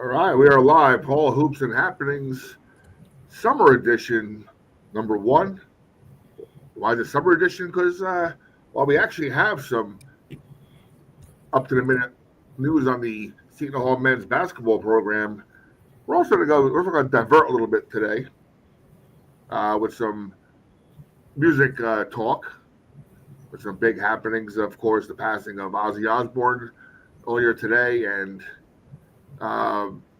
All right, we are live. Hall Hoops and Happenings, Summer Edition, number one. Why the Summer Edition? Because while we actually have some up to the minute news on the Seton Hall men's basketball program, we're also going to divert a little bit today with some music talk, with some big happenings. Of course, the passing of Ozzy Osbourne earlier today, and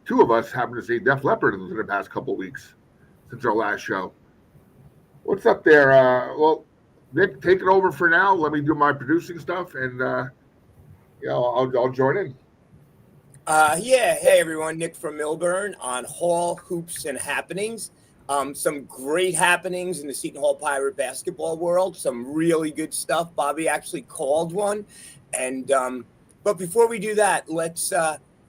two of us happened to see Def Leppard in the past couple of weeks since our last show. What's up there? Well, Nick, take it over for now. Let me do my producing stuff, and I'll join in. Hey everyone, Nick from Millburn on Hall Hoops and Happenings. Some great happenings in the Seton Hall Pirate basketball world. Some really good stuff. Bobby actually called one, and but before we do that, let's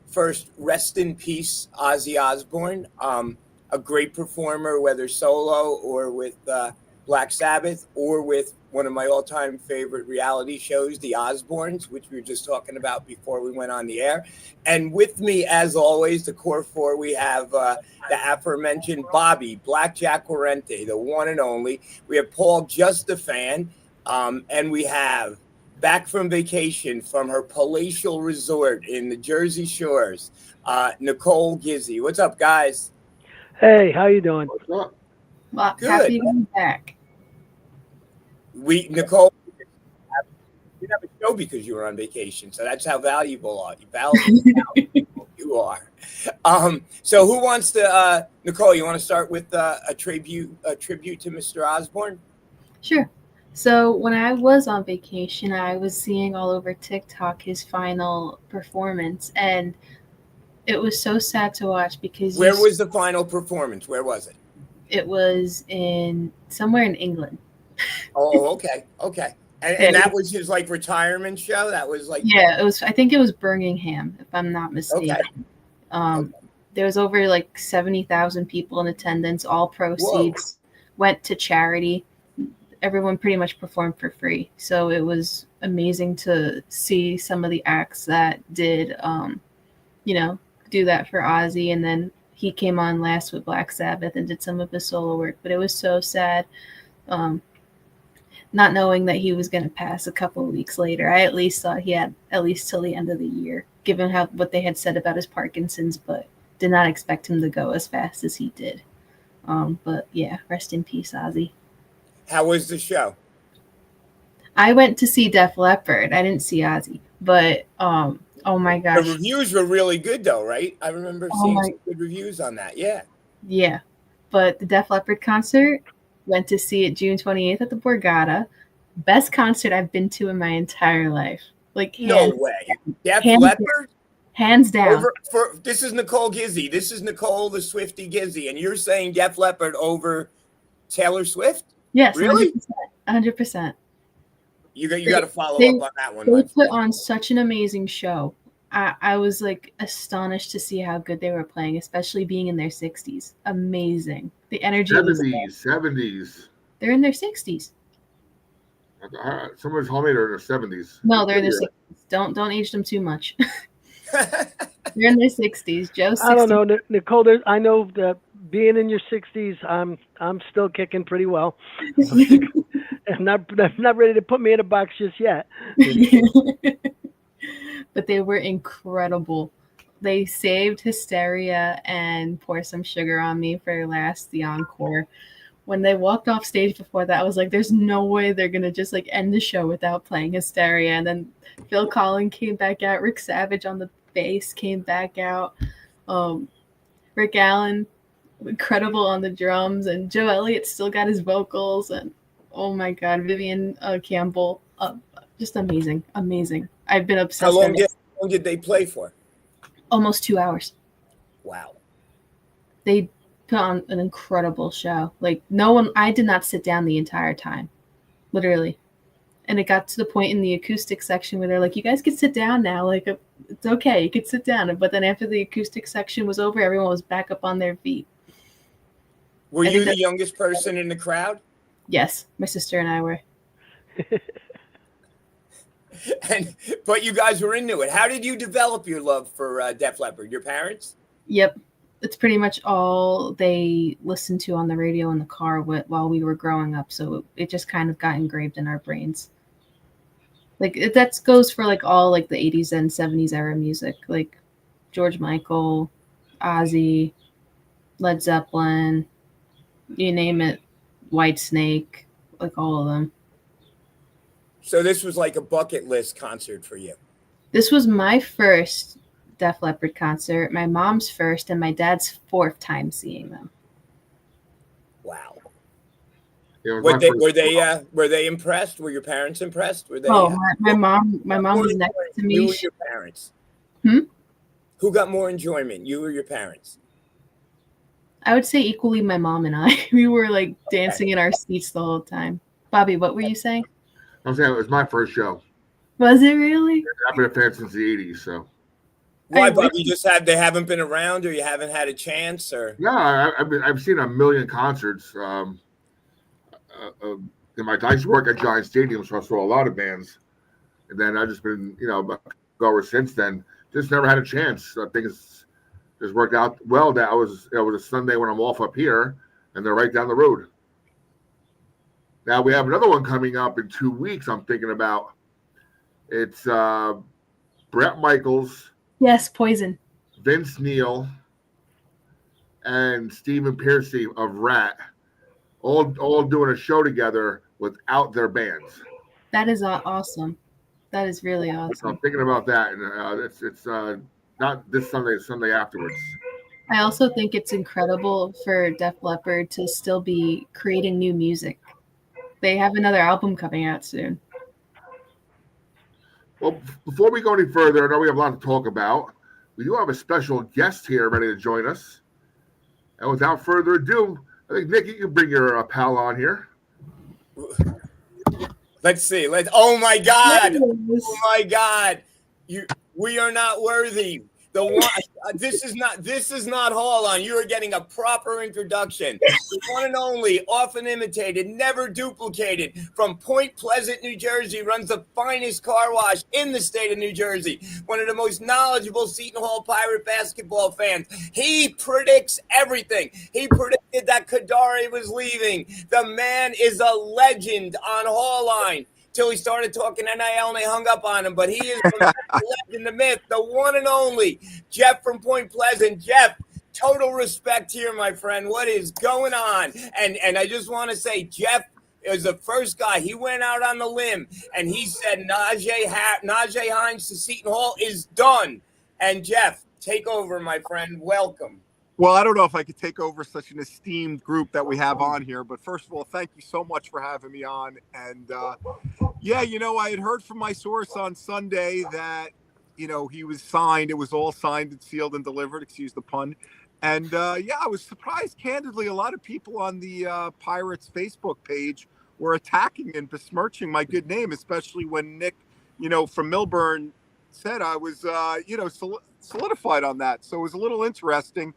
first rest in peace, Ozzy Osbourne. A great performer, whether solo or with Black Sabbath or with one of my all-time favorite reality shows, The Osbournes, which we were just talking about before we went on the air. And with me, as always, the core four, we have the aforementioned Bobby, Blackjack Quarente, the one and only. We have Paul, just a fan. And we have, back from vacation from her palatial resort in the Jersey Shores, Nicole Gizzi. What's up, guys? Hey, how you doing? What's up? Well, Good. happy to be back. Nicole, you have a show because you were on vacation, so that's how valuable you are. So who wants to? Nicole, you want to start with a tribute to Mr. Osbourne? Sure. So when I was on vacation, I was seeing all over TikTok his final performance, and it was so sad to watch because Where was the final performance? Where was it? it was in somewhere in England. Oh, okay. And that was his like retirement show. That was like Yeah, it was. I think it was Birmingham, if I'm not mistaken. Okay. There was over like 70,000 people in attendance. All proceeds went to charity. Everyone pretty much performed for free. So it was amazing to see some of the acts that did, do that for Ozzy. And then he came on last with Black Sabbath and did some of his solo work. But it was so sad. Not knowing that he was going to pass a couple of weeks later. I at least thought he had at least till the end of the year, given what they had said about his Parkinson's, but did not expect him to go as fast as he did. But yeah, rest in peace, Ozzy. How was the show? I went to see Def Leppard. I didn't see Ozzy, but oh my gosh. The reviews were really good though, right? I remember seeing some good reviews on that. Yeah. Yeah. But the Def Leppard concert, went to see it June 28th at the Borgata. Best concert I've been to in my entire life. Like, no way. Def Leppard? Hands down. This is Nicole Gizzi. This is Nicole the Swifty Gizzi. And you're saying Def Leppard over Taylor Swift? Yes, really? 100%. You got to follow up on that one. They put on such an amazing show. I was like astonished to see how good they were playing, especially being in their 60s. Amazing. The energy. 70s. They're in their 60s. Someone's told me they're in their 70s. No, they're in their 60s. Don't age them too much. They're in their 60s. Joe's 60s. I don't know, Nicole. I know that being in your 60s, I'm still kicking pretty well. I'm not ready to put me in a box just yet. But they were incredible. They saved Hysteria and Pour Some Sugar on Me for the encore. When they walked off stage before that, I was like, there's no way they're going to just like end the show without playing Hysteria. And then Phil Collins came back out. Rick Savage on the bass came back out. Rick Allen, incredible on the drums. And Joe Elliott still got his vocals. And oh my God, Vivian Campbell, just amazing. I've been obsessed. How long did they play for? Almost 2 hours. Wow. They put on an incredible show. Like I did not sit down the entire time, literally. And it got to the point in the acoustic section where they're like, you guys can sit down now. Like, it's okay. You can sit down. But then after the acoustic section was over, everyone was back up on their feet. Were you the youngest person in the crowd? Yes. My sister and I were. But you guys were into it. How did you develop your love for Def Leppard? Your parents? Yep. It's pretty much all they listened to on the radio in the car while we were growing up. So it just kind of got engraved in our brains. Like that goes for like all like the 80s and 70s era music, like George Michael, Ozzy, Led Zeppelin, you name it, White Snake, like all of them. So this was like a bucket list concert for you. This was my first Def Leppard concert, my mom's first, and my dad's fourth time seeing them. Wow. Yeah, Were they impressed? Were your parents impressed? Were they? My mom was next to me. You or your parents? Who got more enjoyment, you or your parents? I would say equally my mom and I. We were like dancing in our seats the whole time. Bobby, what were you saying? I'm saying it was my first show. Was it really? I've been a fan since the 80s, so. Why, Bobby? They haven't been around, or you haven't had a chance, or? No, I've seen a million concerts. I used to work at Giant Stadium, so I saw a lot of bands, and then I've just been, a goer since then. Just never had a chance. Things just worked out well. That it was a Sunday when I'm off up here, and they're right down the road. Now we have another one coming up in 2 weeks. I'm thinking about. It's Bret Michaels. Yes, Poison. Vince Neil and Stephen Pearcy of Rat, all doing a show together without their bands. That is awesome. That is really awesome. So I'm thinking about that, and it's not this Sunday, it's Sunday afterwards. I also think it's incredible for Def Leppard to still be creating new music. They have another album coming out soon. Well, before we go any further, I know we have a lot to talk about. We do have a special guest here ready to join us. And without further ado, I think, Nick, you can bring your pal on here. Let's see. Oh, my God. Oh, my God. We are not worthy. This is not Hall on. You are getting a proper introduction. The one and only, often imitated, never duplicated, from Point Pleasant, New Jersey, runs the finest car wash in the state of New Jersey. One of the most knowledgeable Seton Hall Pirate basketball fans. He predicts everything. He predicted that Kadari was leaving. The man is a legend on Hall line. Till he started talking NIL and they hung up on him. But he is the legend, the myth, the one and only Jeff from Point Pleasant. Jeff, total respect here, my friend. What is going on? And I just want to say, Jeff is the first guy. He went out on the limb and he said Najee Hines to Seton Hall is done. And Jeff, take over, my friend. Welcome. Well, I don't know if I could take over such an esteemed group that we have on here, but first of all, thank you so much for having me on. And I had heard from my source on Sunday that, he was signed. It was all signed and sealed and delivered, excuse the pun. And I was surprised, candidly, a lot of people on the Pirates Facebook page were attacking and besmirching my good name, especially when Nick, from Milburn said I was, solidified on that. So it was a little interesting.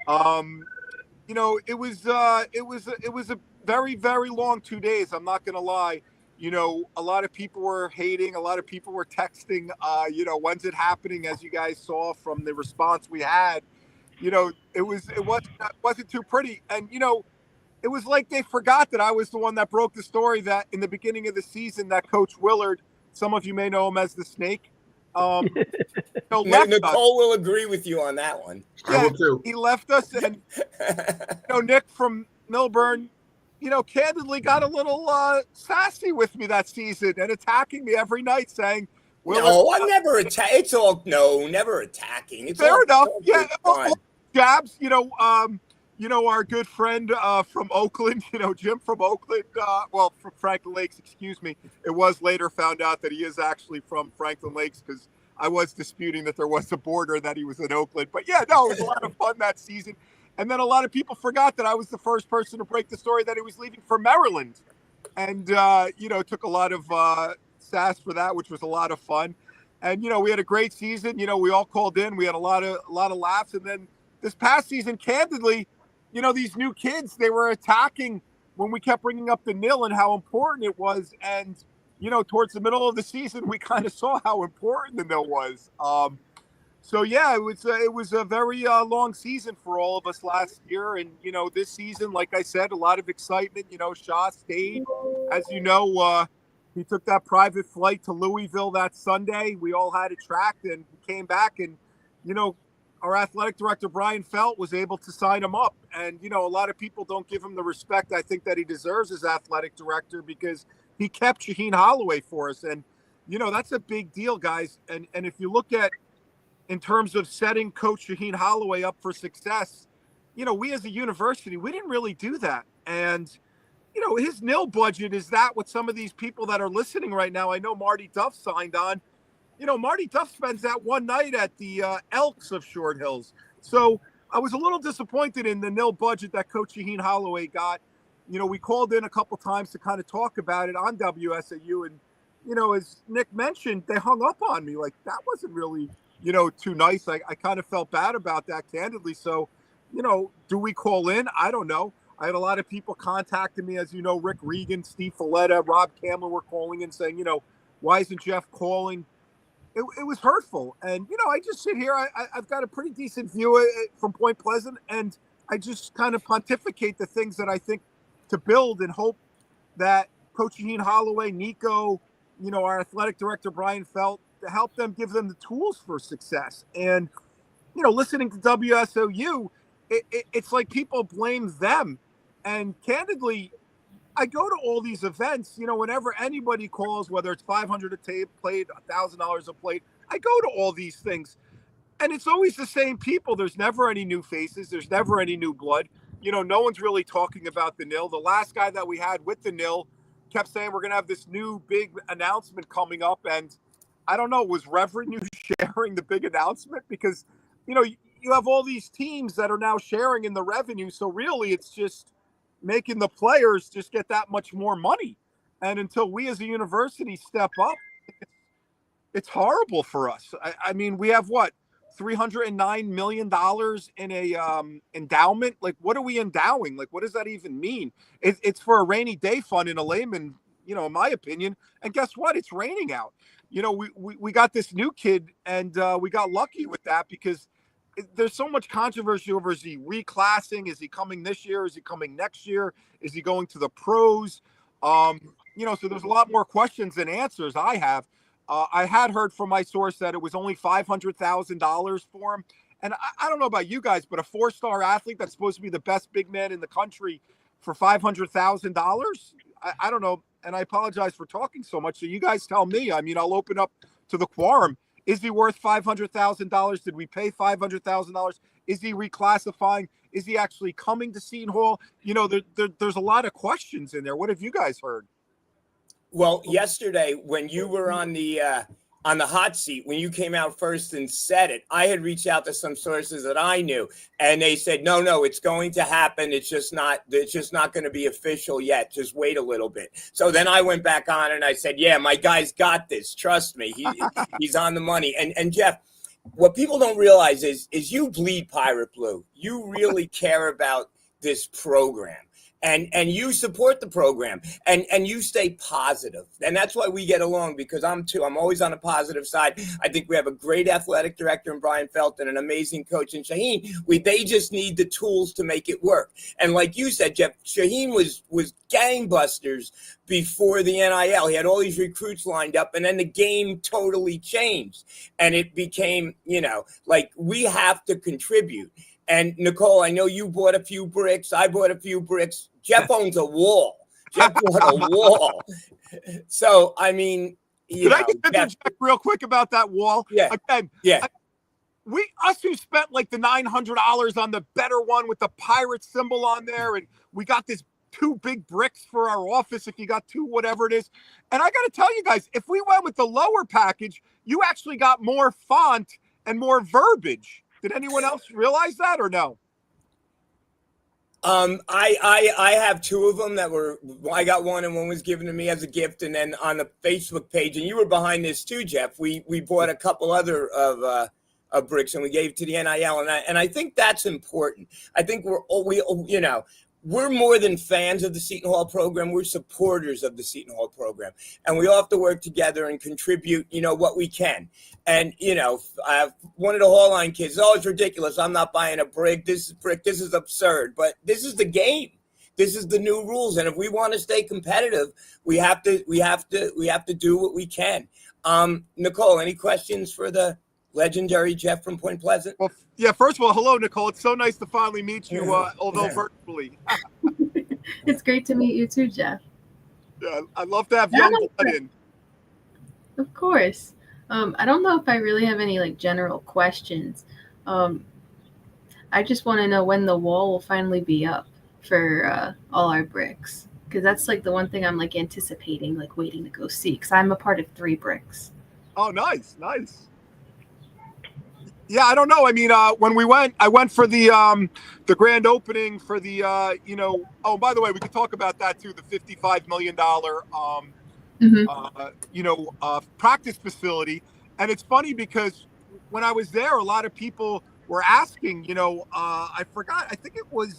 It was a very, very long 2 days. I'm not going to lie. A lot of people were hating. A lot of people were texting, when's it happening? As you guys saw from the response we had, it wasn't too pretty. And, it was like they forgot that I was the one that broke the story that in the beginning of the season that Coach Willard, some of you may know him as the Snake, Nicole will agree with you on that one. I will too. He left us, and Nick from Milburn, candidly got a little sassy with me that season and attacking me every night, saying, "No, I'm never attacking. It's all never attacking. It's fair enough. Yeah, fun. Jabs. Our good friend from Oakland, Jim from Oakland, from Franklin Lakes, excuse me. It was later found out that he is actually from Franklin Lakes because I was disputing that there was a border that he was in Oakland. But it was a lot of fun that season. And then a lot of people forgot that I was the first person to break the story that he was leaving for Maryland. And, took a lot of sass for that, which was a lot of fun. And, we had a great season. We all called in. We had a lot of laughs. And then this past season, candidly, these new kids, they were attacking when we kept bringing up the nil and how important it was. And, towards the middle of the season, we kind of saw how important the nil was. So yeah, it was a very long season for all of us last year, and this season, like I said, a lot of excitement. Shaw stayed, as you know, he took that private flight to Louisville that Sunday. We all had it tracked, and he came back, and you know, our athletic director Brian Felt was able to sign him up, and a lot of people don't give him the respect I think that he deserves as athletic director because he kept Shaheen Holloway for us, and that's a big deal, guys. And if you look at in terms of setting Coach Shaheen Holloway up for success, we as a university, we didn't really do that. And, his nil budget is that what some of these people that are listening right now, I know Marty Duff signed on, Marty Duff spends that one night at the Elks of Short Hills. So I was a little disappointed in the nil budget that Coach Shaheen Holloway got. We called in a couple times to kind of talk about it on WSAU. And, as Nick mentioned, they hung up on me. Like, that wasn't really too nice. I kind of felt bad about that, candidly. So, do we call in? I don't know. I had a lot of people contacting me, as Rick Regan, Steve Folletta, Rob Cameron were calling and saying, why isn't Jeff calling? It was hurtful. And, I just sit here. I've got a pretty decent view from Point Pleasant, and I just kind of pontificate the things that I think to build and hope that Coach Shaheen Holloway, Nico, our athletic director, Brian Felt, to help them, give them the tools for success. And, listening to WSOU, it's like people blame them. And candidly, I go to all these events, whenever anybody calls, whether it's $500 a plate, $1,000 a plate, I go to all these things. And it's always the same people. There's never any new faces. There's never any new blood. No one's really talking about the nil. The last guy that we had with the nil kept saying we're going to have this new big announcement coming up. And I don't know, was Reverend you sharing the big announcement? Because, you have all these teams that are now sharing in the revenue. So really it's just making the players just get that much more money. And until we as a university step up, it's horrible for us. I mean, we have what? $309 million in a endowment. Like, what are we endowing? Like, what does that even mean? It's for a rainy day fund in a layman, in my opinion. And guess what? It's raining out. We got this new kid, and we got lucky with that because there's so much controversy over, is he reclassing? Is he coming this year? Is he coming next year? Is he going to the pros? So there's a lot more questions than answers I have. I had heard from my source that it was only $500,000 for him. And I don't know about you guys, but a 4-star athlete that's supposed to be the best big man in the country for $500,000? I don't know. And I apologize for talking so much. So you guys tell me. I mean, I'll open up to the quorum. Is he worth $500,000? Did we pay $500,000? Is he reclassifying? Is he actually coming to Seton Hall? There's a lot of questions in there. What have you guys heard? Well, yesterday when you were on the hot seat, when you came out first and said it, I had reached out to some sources that I knew, and they said, no, it's going to happen. It's just not going to be official yet. Just wait a little bit. So then I went back on and I said, yeah, my guy's got this. Trust me. He's on the money. And Jeff, what people don't realize is you bleed Pirate Blue. You really care about this program. And you support the program and you stay positive. And that's why we get along, because I'm always on the positive side. I think we have a great athletic director in Brian Felt and an amazing coach in Shaheen. They just need the tools to make it work. And like you said, Jeff, Shaheen was gangbusters before the NIL. He had all these recruits lined up, and then the game totally changed. And it became, like, we have to contribute. And Nicole, I know you bought a few bricks. I bought a few bricks. Jeff owns a wall. Jeff bought a wall. So, I mean, Can I get Jeff real quick about that wall? Yeah. Again, yeah. Us who spent like the $900 on the better one with the pirate symbol on there, and we got this 2 big bricks for our office if you got 2, whatever it is. And I got to tell you guys, if we went with the lower package, you actually got more font and more verbiage. Did anyone else realize that or no? I have 2 of them that were, I got one and one was given to me as a gift. And then on the Facebook page, and you were behind this too, Jeff, we bought a couple other of bricks and we gave to the NIL. And I think that's important. I think we're more than fans of the Seton Hall program. We're supporters of the Seton Hall program. And we all have to work together and contribute, what we can. And, one of the Hall line kids, oh, it's ridiculous. I'm not buying a brick. This is absurd. But this is the game. This is the new rules. And if we want to stay competitive, we have to do what we can. Nicole, any questions for the legendary Jeff from Point Pleasant? Well, yeah, first of all, hello, Nicole. It's so nice to finally meet you, although virtually. It's great to meet you too, Jeff. Yeah, I'd love to have young blood in. Of course. I don't know if I really have any general questions. I just want to know when the wall will finally be up for all our bricks, because that's the one thing I'm anticipating, waiting to go see, because I'm a part of 3 bricks. Oh, nice. Yeah, I don't know. I mean, when I went for the grand opening for the oh, by the way, we could talk about that too, the $55 million practice facility. And it's funny because when I was there, a lot of people were asking, I forgot, I think it was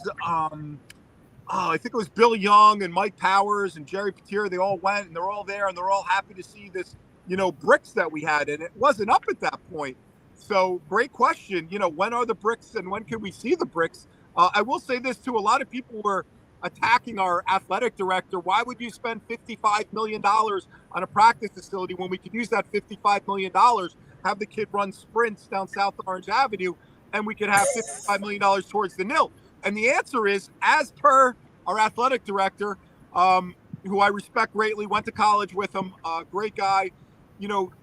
Bill Young and Mike Powers and Jerry Patier. They all went and they're all there and they're all happy to see this, bricks that we had. And it wasn't up at that point. So great question. When are the bricks and when can we see the bricks? I will say this too. A lot of people were attacking our athletic director. Why would you spend $55 million on a practice facility when we could use that $55 million, have the kid run sprints down South Orange Avenue, and we could have $55 million towards the nil? And the answer is, as per our athletic director, who I respect greatly, went to college with him, great guy.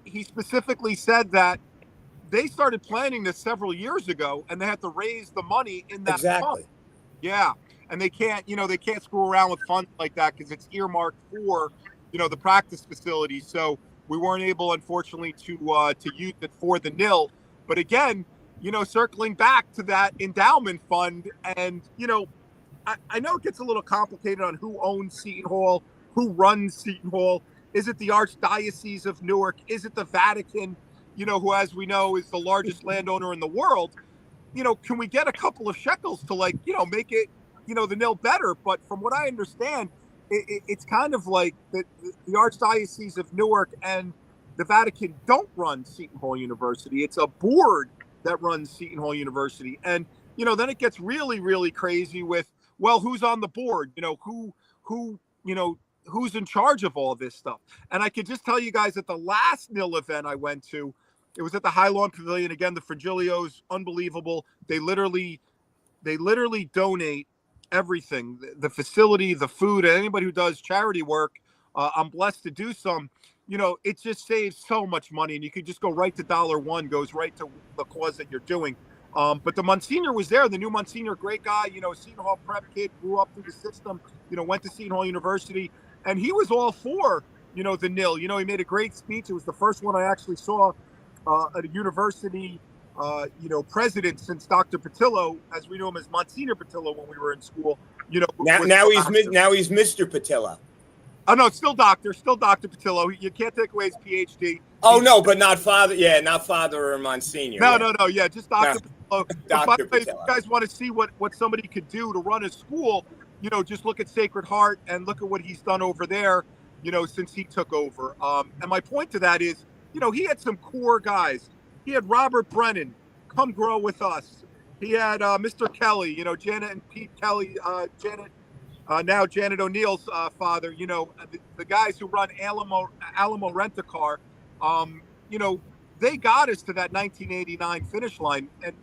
He specifically said that they started planning this several years ago, and they had to raise the money in that exactly fund. Yeah, and they can't screw around with funds like that because it's earmarked for, the practice facility. So we weren't able, unfortunately, to use it for the nil. But again, circling back to that endowment fund, and I know it gets a little complicated on who owns Seton Hall, who runs Seton Hall. Is it the Archdiocese of Newark? Is it the Vatican? Who, as we know, is the largest landowner in the world? Can we get a couple of shekels to make it, the nil better? But from what I understand, it's kind of like the Archdiocese of Newark and the Vatican don't run Seton Hall University. It's a board that runs Seton Hall University. And, then it gets really, really crazy with, well, who's on the board? Who's in charge of all this stuff? And I could just tell you guys that the last nil event I went to, it was at the High Lawn Pavilion. Again, the Fragilios, unbelievable. They literally donate everything, the facility, the food, and anybody who does charity work. I'm blessed to do some. It just saves so much money, and you could just go right to $1, goes right to the cause that you're doing. But the Monsignor was there, the new Monsignor, great guy, Seton Hall prep kid, grew up through the system, went to Seton Hall University, and he was all for, the nil. He made a great speech. It was the first one I actually saw at a university, president since Dr. Patillo, as we knew him as Monsignor Patillo when we were in school. Now he's Mr. Patillo. Oh no, still Dr. Patillo. You can't take away his PhD. Oh no, but not father. Yeah, not father or Monsignor. No. Yeah, just Dr. Patillo. Dr. If you guys want to see what somebody could do to run a school, just look at Sacred Heart and look at what he's done over there, since he took over. And my point to that is, he had some core guys. He had Robert Brennan come grow with us. He had Mr. Kelly, Janet and Pete Kelly, now Janet O'Neill's father, the guys who run Alamo Rent-A-Car, they got us to that 1989 finish line. And,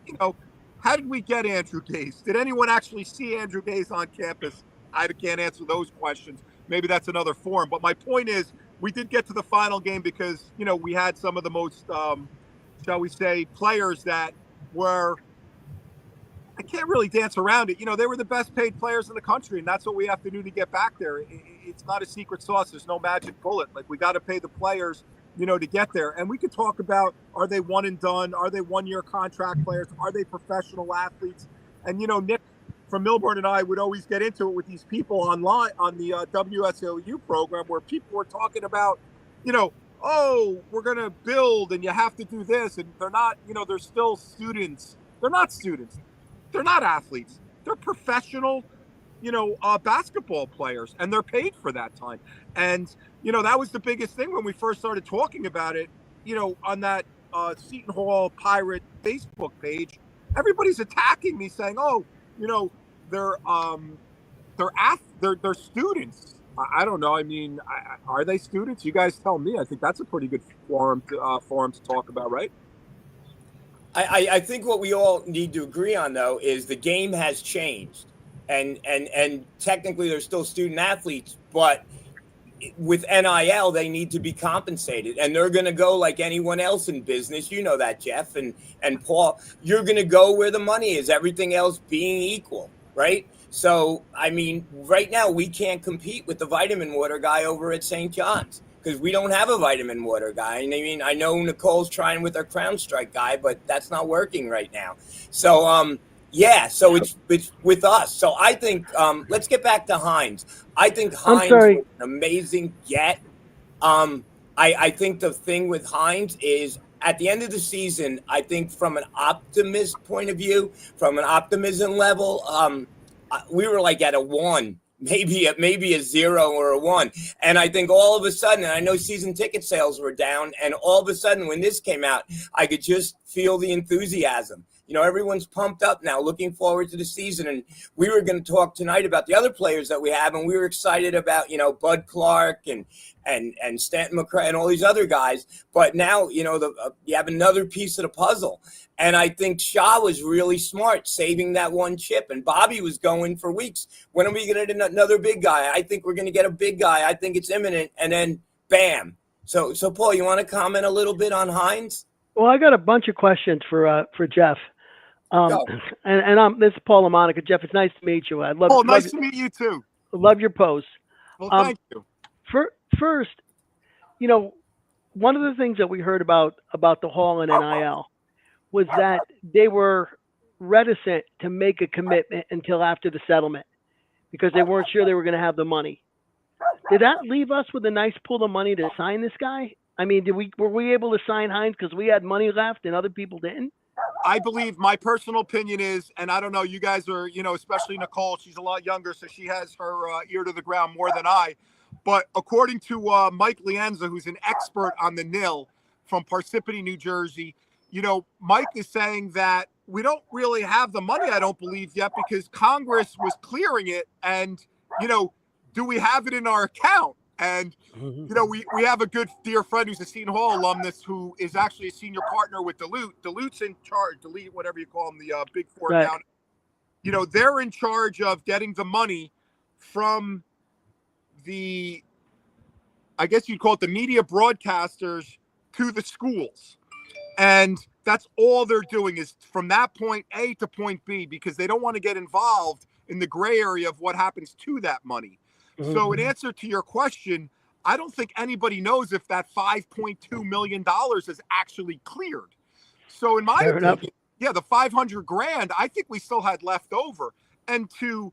how did we get Andrew Gaze? Did anyone actually see Andrew Gaze on campus? I can't answer those questions. Maybe that's another forum. But my point is, we did get to the final game because, we had some of the most, shall we say, players that were, I can't really dance around it. They were the best paid players in the country, and that's what we have to do to get back there. It's not a secret sauce. There's no magic bullet. We got to pay the players, to get there. And we could talk about, are they one and done? Are they 1-year contract players? Are they professional athletes? And, Nick from Milburn and I would always get into it with these people online on the WSOU program where people were talking about, oh, we're going to build and you have to do this. And they're not, they're still students. They're not students. They're not athletes. They're professional basketball players, and they're paid for that time. And that was the biggest thing when we first started talking about it. On that Seton Hall Pirate Facebook page, everybody's attacking me saying, "Oh, they're they're students." I don't know. I mean, are they students? You guys tell me. I think that's a pretty good forum to talk about, right? I think what we all need to agree on, though, is the game has changed, and technically they're still student athletes, but with NIL they need to be compensated, and they're going to go like anyone else in business. You know that, Jeff and Paul. You're going to go where the money is. Everything else being equal, right? So, I mean, right now we can't compete with the vitamin water guy over at St. John's because we don't have a vitamin water guy. I mean, I know Nicole's trying with her Crown Strike guy, but that's not working right now. So, so it's with us. So I think let's get back to Hines. I think Hines was an amazing get. I think the thing with Hines is at the end of the season, I think from an optimist point of view, from an optimism level, we were like at a 1, maybe a 0 or a 1. And I think all of a sudden, and I know season ticket sales were down, and all of a sudden when this came out, I could just feel the enthusiasm. Everyone's pumped up now, looking forward to the season. And we were going to talk tonight about the other players that we have, and we were excited about, Bud Clark and Stanton McCray and all these other guys. But now, you have another piece of the puzzle. And I think Shaw was really smart saving that one chip. And Bobby was going for weeks. When are we going to get another big guy? I think we're going to get a big guy. I think it's imminent. And then, bam. So Paul, you want to comment a little bit on Hines? Well, I got a bunch of questions for Jeff. This is Paul and Monica. Jeff, it's nice to meet you. Nice to meet you too. Love your post. Well, thank you. First, one of the things that we heard about the Hall and NIL was that they were reticent to make a commitment until after the settlement because they weren't sure they were going to have the money. Did that leave us with a nice pool of money to sign this guy? I mean, were we able to sign Hines because we had money left and other people didn't? I believe my personal opinion is, and I don't know, you guys are, especially Nicole, she's a lot younger, so she has her ear to the ground more than I. But according to Mike Lienza, who's an expert on the NIL from Parsippany, New Jersey, Mike is saying that we don't really have the money, I don't believe yet, because Congress was clearing it. And, do we have it in our account? And, we have a good dear friend who's a Seton Hall alumnus who is actually a senior partner with Duluth. Duluth's in charge, Duluth, whatever you call them, the Big Four right. down. They're in charge of getting the money from I guess you'd call it the media broadcasters to the schools. And that's all they're doing is from that point A to point B, because they don't want to get involved in the gray area of what happens to that money. Mm-hmm. So in answer to your question, I don't think anybody knows if that $5.2 million is actually cleared. So in my opinion, the $500,000, I think we still had left over. And to,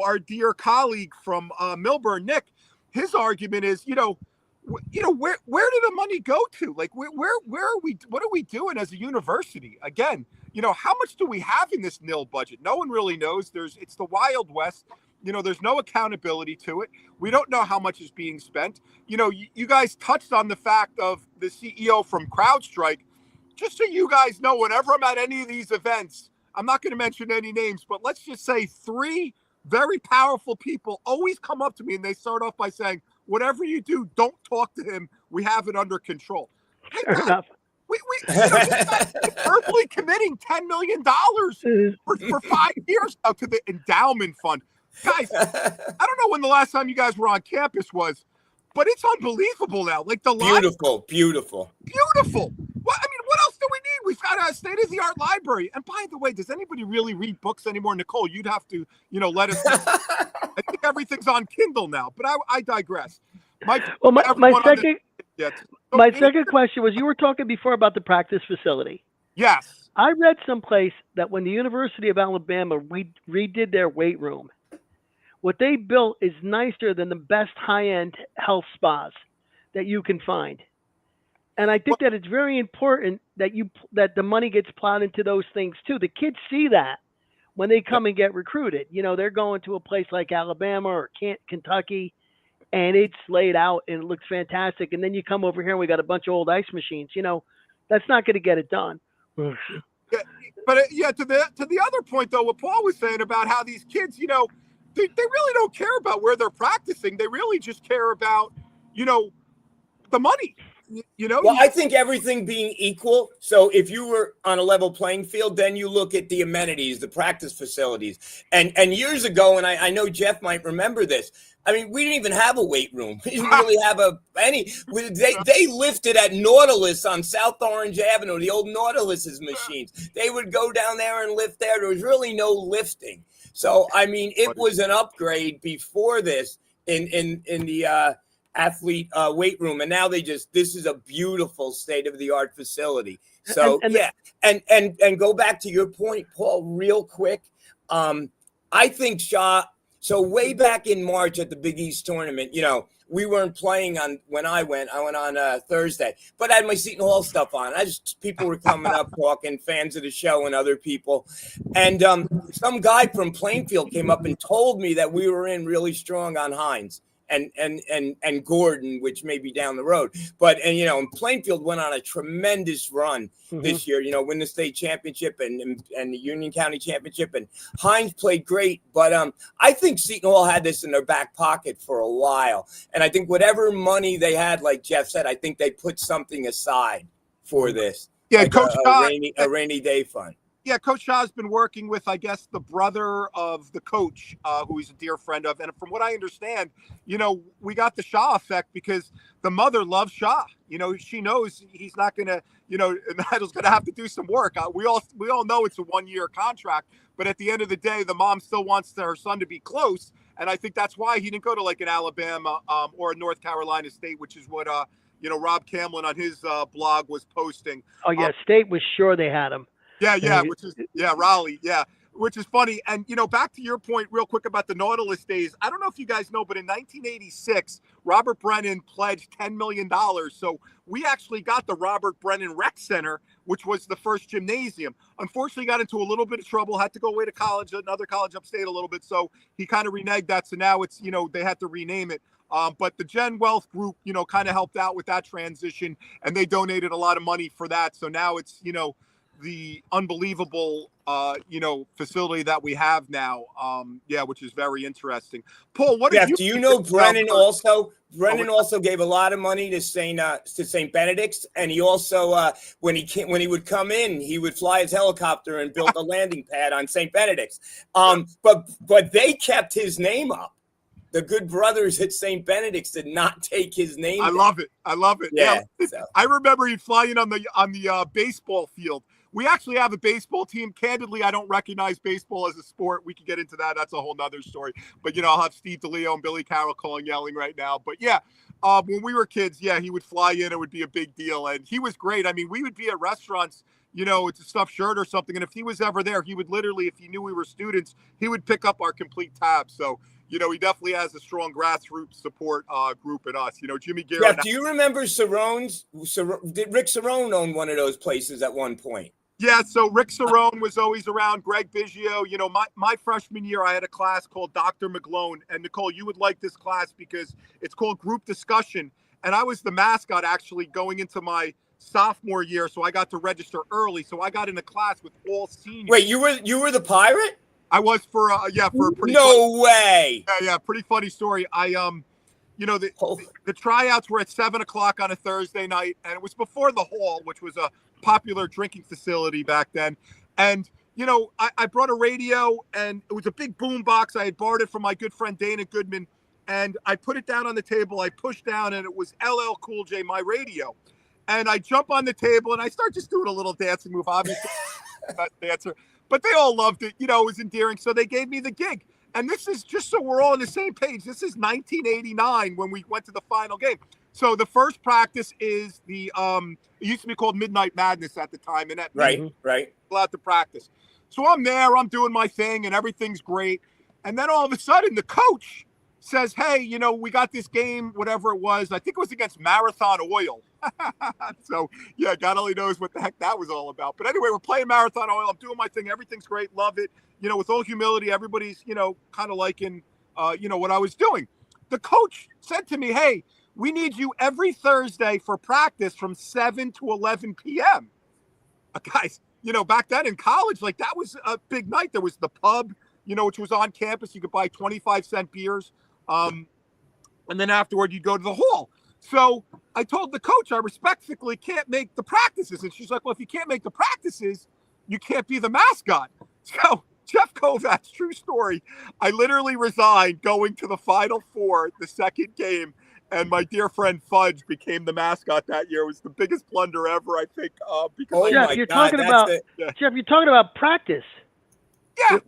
our dear colleague from Milburn, Nick, his argument is, where did the money go to? Like, where are we? What are we doing as a university? Again, how much do we have in this NIL budget? No one really knows. It's the Wild West. There's no accountability to it. We don't know how much is being spent. You guys touched on the fact of the CEO from CrowdStrike. Just so you guys know, whenever I'm at any of these events, I'm not going to mention any names, but let's just say 3 very powerful people always come up to me and they start off by saying, whatever you do, don't talk to him. We have it under control. Fair enough. We verbally committing $10 million for 5 years now to the endowment fund. Guys, I don't know when the last time you guys were on campus was, but it's unbelievable now. Like the beautiful. What else do we need? We've got a state-of-the-art library. And by the way, does anybody really read books anymore? Nicole, you'd have to, let us know. I think everything's on Kindle now, but I digress. My second question was, you were talking before about the practice facility. Yes. I read someplace that when the University of Alabama redid their weight room, what they built is nicer than the best high-end health spas that you can find. And I think that it's very important that the money gets plowed into those things too. The kids see that when they come and get recruited. They're going to a place like Alabama or Kentucky, and it's laid out and it looks fantastic. And then you come over here and we got a bunch of old ice machines. That's not going to get it done. Yeah, but to the other point though, what Paul was saying about how these kids, they really don't care about where they're practicing. They really just care about, the money. Well, I think everything being equal. So if you were on a level playing field, then you look at the amenities, the practice facilities. And years ago, and I know Jeff might remember this. I mean, we didn't even have a weight room. We didn't really have they lifted at Nautilus on South Orange Avenue, the old Nautilus's machines. They would go down there and lift there. There was really no lifting. So, I mean, it was an upgrade before this in the athlete weight room, and now this is a beautiful state-of-the-art facility. So and go back to your point, Paul, real quick. I think Shaw. So way back in March at the Big East tournament, we weren't playing when I went on Thursday, but I had my Seton Hall stuff on. People were coming up talking, fans of the show and other people. And some guy from Plainfield came up and told me that we were in really strong on Hines and Gordon, which may be down the road. But, and Plainfield went on a tremendous run this year, win the state championship and the Union County championship. And Hines played great. But I think Seton Hall had this in their back pocket for a while. And I think whatever money they had, like Jeff said, I think they put something aside for this. Yeah, like Coach a rainy day fund. Yeah, Coach Shaw's been working with, I guess, the brother of the coach, who he's a dear friend of. And from what I understand, we got the Shaw effect because the mother loves Shaw. She knows he's not going to, Nadel's going to have to do some work. We all know it's a 1-year contract. But at the end of the day, the mom still wants her son to be close. And I think that's why he didn't go to like an Alabama or a North Carolina State, which is what, Rob Camlin on his blog was posting. Oh, yeah. State was sure they had him. Yeah, Raleigh, which is funny. And, back to your point real quick about the Nautilus days. I don't know if you guys know, but in 1986, Robert Brennan pledged $10 million. So we actually got the Robert Brennan Rec Center, which was the first gymnasium. Unfortunately, got into a little bit of trouble, had to go away to college, another college upstate a little bit. So he kind of reneged that. So now it's, they had to rename it. But the Gen Wealth Group, kind of helped out with that transition, and they donated a lot of money for that. So now it's, the unbelievable, facility that we have now. Which is very interesting. Paul, what do you know Brennan also? Brennan also gave a lot of money to St. Benedict's, and he also, when he would come in, he would fly his helicopter and built a landing pad on St. Benedict's. But they kept his name up. The good brothers at St. Benedict's did not take his name. I love it. Yeah. I remember he'd fly in on the baseball field. We actually have a baseball team. Candidly, I don't recognize baseball as a sport. We can get into that. That's a whole nother story. But, I'll have Steve DeLeo and Billy Carroll yelling right now. But, when we were kids, he would fly in. It would be a big deal. And he was great. I mean, we would be at restaurants, it's a stuffed shirt or something. And if he was ever there, he would literally, if he knew we were students, he would pick up our complete tab. So, he definitely has a strong grassroots support group in us. Jimmy Guerra. Jeff, do you remember Cerrone's? Did Rick Cerrone own one of those places at one point? Yeah, so Rick Cerrone was always around. Greg Biggio. My freshman year, I had a class called Dr. McGlone. And Nicole, you would like this class because it's called Group Discussion. And I was the mascot actually going into my sophomore year, so I got to register early. So I got in a class with all seniors. Wait, you were the pirate? I was for a pretty way. Yeah, pretty funny story. The tryouts were at 7:00 on a Thursday night, and it was before the Hall, which was a popular drinking facility back then. And I brought a radio, and it was a big boom box. I had borrowed it from my good friend Dana Goodman, and I put it down on the table. I pushed down, and it was LL Cool J, My Radio. And I jump on the table, and I start just doing a little dancing move. Obviously, best dancer. But they all loved it. It was endearing. So they gave me the gig. And this is just so we're all on the same page. This is 1989 when we went to the final game. So the first practice is it used to be called Midnight Madness at the time. And right. Allowed to practice. So I'm there, I'm doing my thing, and everything's great. And then all of a sudden, the coach says, hey, we got this game, whatever it was. I think it was against Marathon Oil. So, yeah, God only knows what the heck that was all about. But anyway, we're playing Marathon Oil. I'm doing my thing. Everything's great. Love it. With all humility, everybody's, kind of liking, what I was doing. The coach said to me, hey, we need you every Thursday for practice from 7 to 11 p.m. Guys, back then in college, like that was a big night. There was the pub, which was on campus. You could buy 25-cent beers. And then afterward, you'd go to the hall. So I told the coach I respectfully can't make the practices. And she's like, well, if you can't make the practices, you can't be the mascot. So Jeff Kovacs, true story. I literally resigned going to the Final Four, the second game. And my dear friend Fudge became the mascot that year. It was the biggest blunder ever, I think. Because Jeff, you're talking about practice. Yeah.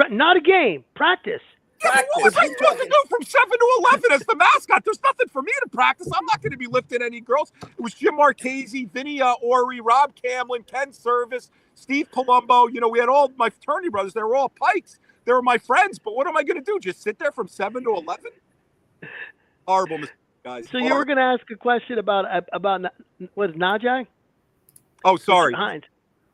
Not a game. Practice. Yeah, what was I supposed to do from 7 to 11 as the mascot? There's nothing for me to practice. I'm not going to be lifting any girls. It was Jim Marchese, Vinny Ori, Rob Camlin, Ken Service, Steve Palumbo. We had all my fraternity brothers. They were all Pikes. They were my friends. But what am I going to do? Just sit there from 7 to 11? Horrible mistake, guys. So you were going to ask a question about what is Najee? Oh, sorry. Hines.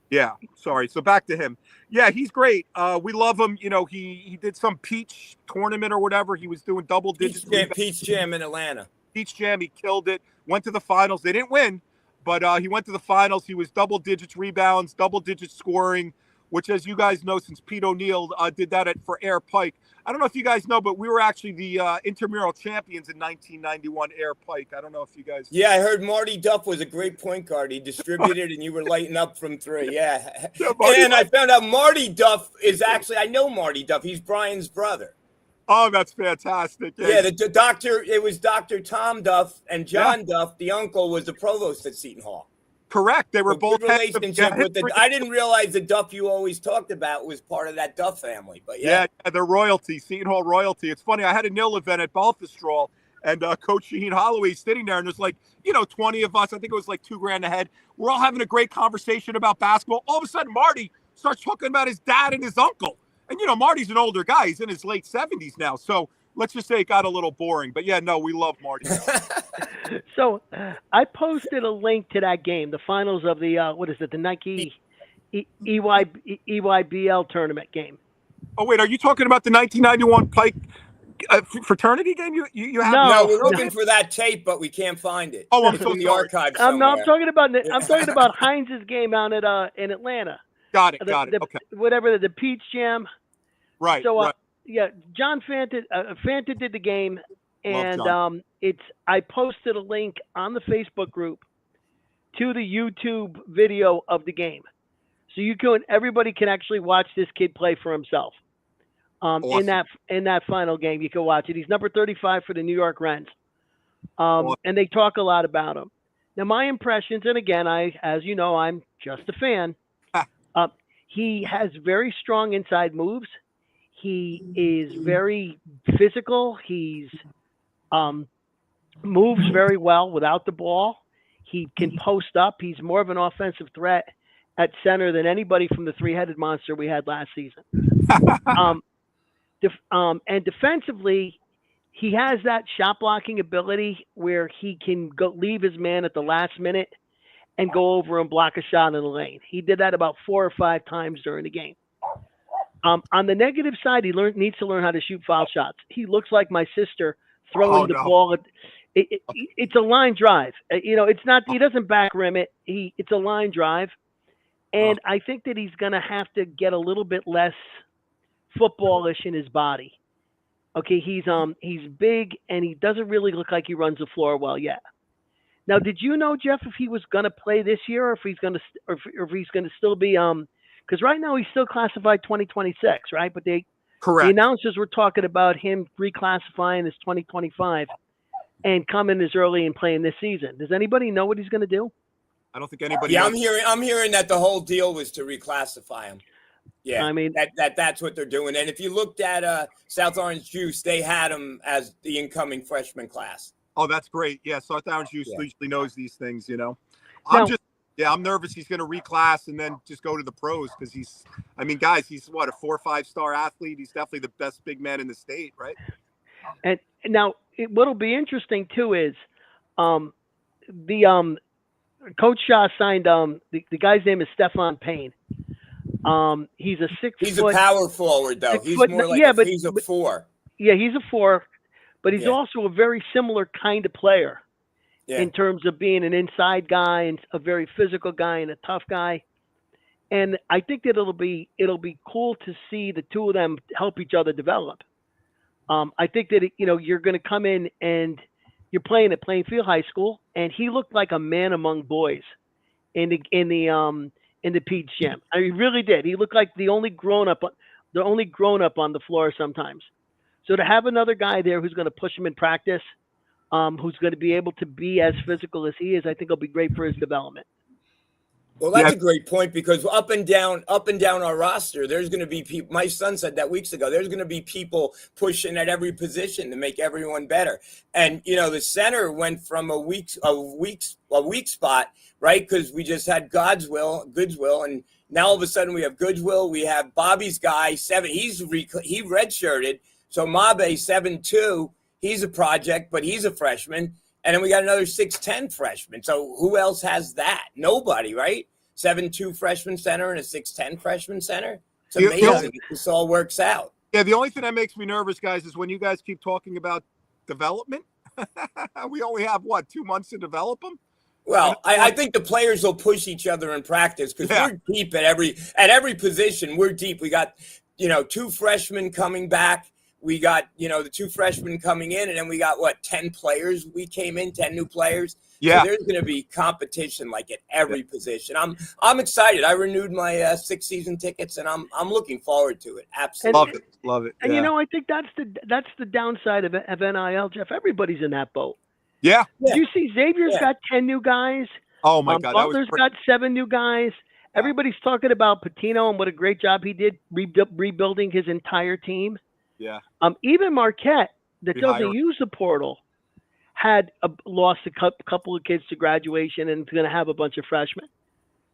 Yeah, sorry. So back to him. Yeah, he's great. We love him. He did some Peach tournament or whatever. He was doing double digits. Peach Jam in Atlanta. Peach Jam. He killed it. Went to the finals. They didn't win, but he went to the finals. He was double digits rebounds, double digits scoring, which, as you guys know, since Pete O'Neill did that for Air Pike. I don't know if you guys know, but we were actually the intramural champions in 1991 Air Pike. I don't know if you guys. Yeah, I heard Marty Duff was a great point guard. He distributed, and you were lighting up from three. Yeah, and I found out Marty Duff is actually. I know Marty Duff. He's Brian's brother. Oh, that's fantastic. Yeah, the doctor. It was Dr. Tom Duff and John Duff. The uncle was the provost at Seton Hall. Correct. They were both relationship with I didn't realize the Duff you always talked about was part of that Duff family, but yeah, they're royalty, Seton Hall royalty. It's funny. I had a nil event at Balthasstrahl, and Coach Shaheen Holloway sitting there, and there's 20 of us. I think it was $2,000 a head. We're all having a great conversation about basketball. All of a sudden, Marty starts talking about his dad and his uncle, and Marty's an older guy. He's in his late 70s now, so let's just say it got a little boring. But yeah, no, we love Marty. So I posted a link to that game, the finals of the the Nike EYBL tournament game. Oh wait, are you talking about the 1991 Pike fraternity game? You have? No, we're looking for that tape, but we can't find it. Oh, I'm so in the sorry. archive. I'm talking about Hines' game out in Atlanta. Got it. Okay. Whatever the Peach Jam. Right. So right. Yeah, John Fanta did the game, and I posted a link on the Facebook group to the YouTube video of the game, so everybody can actually watch this kid play for himself. Awesome. in that final game, you can watch it. He's number 35 for the New York Rens, and they talk a lot about him. Now, my impressions, and again, as you know, I'm just a fan. He has very strong inside moves. He is very physical. He's moves very well without the ball. He can post up. He's more of an offensive threat at center than anybody from the three-headed monster we had last season. And defensively, he has that shot blocking ability where he can leave his man at the last minute and go over and block a shot in the lane. He did that about 4 or 5 times during the game. On the negative side, he needs to learn how to shoot foul shots. He looks like my sister throwing the ball. It's a line drive. It's not. He doesn't back rim it. It's a line drive, and I think that he's going to have to get a little bit less footballish in his body. Okay, he's big, and he doesn't really look like he runs the floor well yet. Now, did you know, Jeff, if he was going to play this year, or if he's going to still be because right now he's still classified 2026, right? But the announcers were talking about him reclassifying as 2025 and coming as early and playing this season. Does anybody know what he's going to do? I don't think anybody. Yeah, I'm hearing that the whole deal was to reclassify him. Yeah, I mean that's what they're doing. And if you looked at South Orange Juice, they had him as the incoming freshman class. Oh, that's great. Yeah, South Orange Juice usually knows these things. I'm nervous he's going to reclass and then just go to the pros because he's what, a 4 or 5 star athlete. He's definitely the best big man in the state, right? And now, what'll be interesting too is, the Coach Shaw signed the guy's name is Stefan Payne. He's a He's a power forward, though. He's more like he's a four. Yeah, he's a four, but he's Yeah. also a very similar kind of player Yeah. in terms of being an inside guy and a very physical guy and a tough guy. And I think that it'll be cool to see the two of them help each other develop. I think that you're going to come in and you're playing at Plainfield High School, and he looked like a man among boys in the Pete's gym. I mean, he really did. He looked like the only grown up on the floor sometimes. So to have another guy there who's going to push him in practice, who's going to be able to be as physical as he is, I think will be great for his development. Well, that's a great point, because up and down our roster, there's going to be people. My son said that weeks ago. There's going to be people pushing at every position to make everyone better. And the center went from a weak spot, right? Because we just had Goodswill, and now all of a sudden we have Goodswill. We have Bobby's guy 7. He redshirted. So Mabe 7'2". He's a project, but he's a freshman. And then we got another 6'10" freshman. So who else has that? Nobody, right? 7'2" freshman center and a 6'10" freshman center. It's amazing if this all works out. Yeah, the only thing that makes me nervous, guys, is when you guys keep talking about development. We only have 2 months to develop them. Well, I think the players will push each other in practice, because we're deep at every position. We're deep. We got 2 freshmen coming back. We got, the 2 freshmen coming in, and then we got 10 players. We came in 10 new players. Yeah. So there's going to be competition at every position. I'm excited. I renewed my 6 season tickets, and I'm looking forward to it. Absolutely. Love it. And I think that's the downside of NIL, Jeff. Everybody's in that boat. Yeah. Did you see Xavier's got 10 new guys? Oh my God. Butler's got 7 new guys. Everybody's talking about Patino and what a great job he did rebuilding his entire team. Yeah. Even Marquette, that doesn't use the portal, had lost a couple of kids to graduation, and is going to have a bunch of freshmen.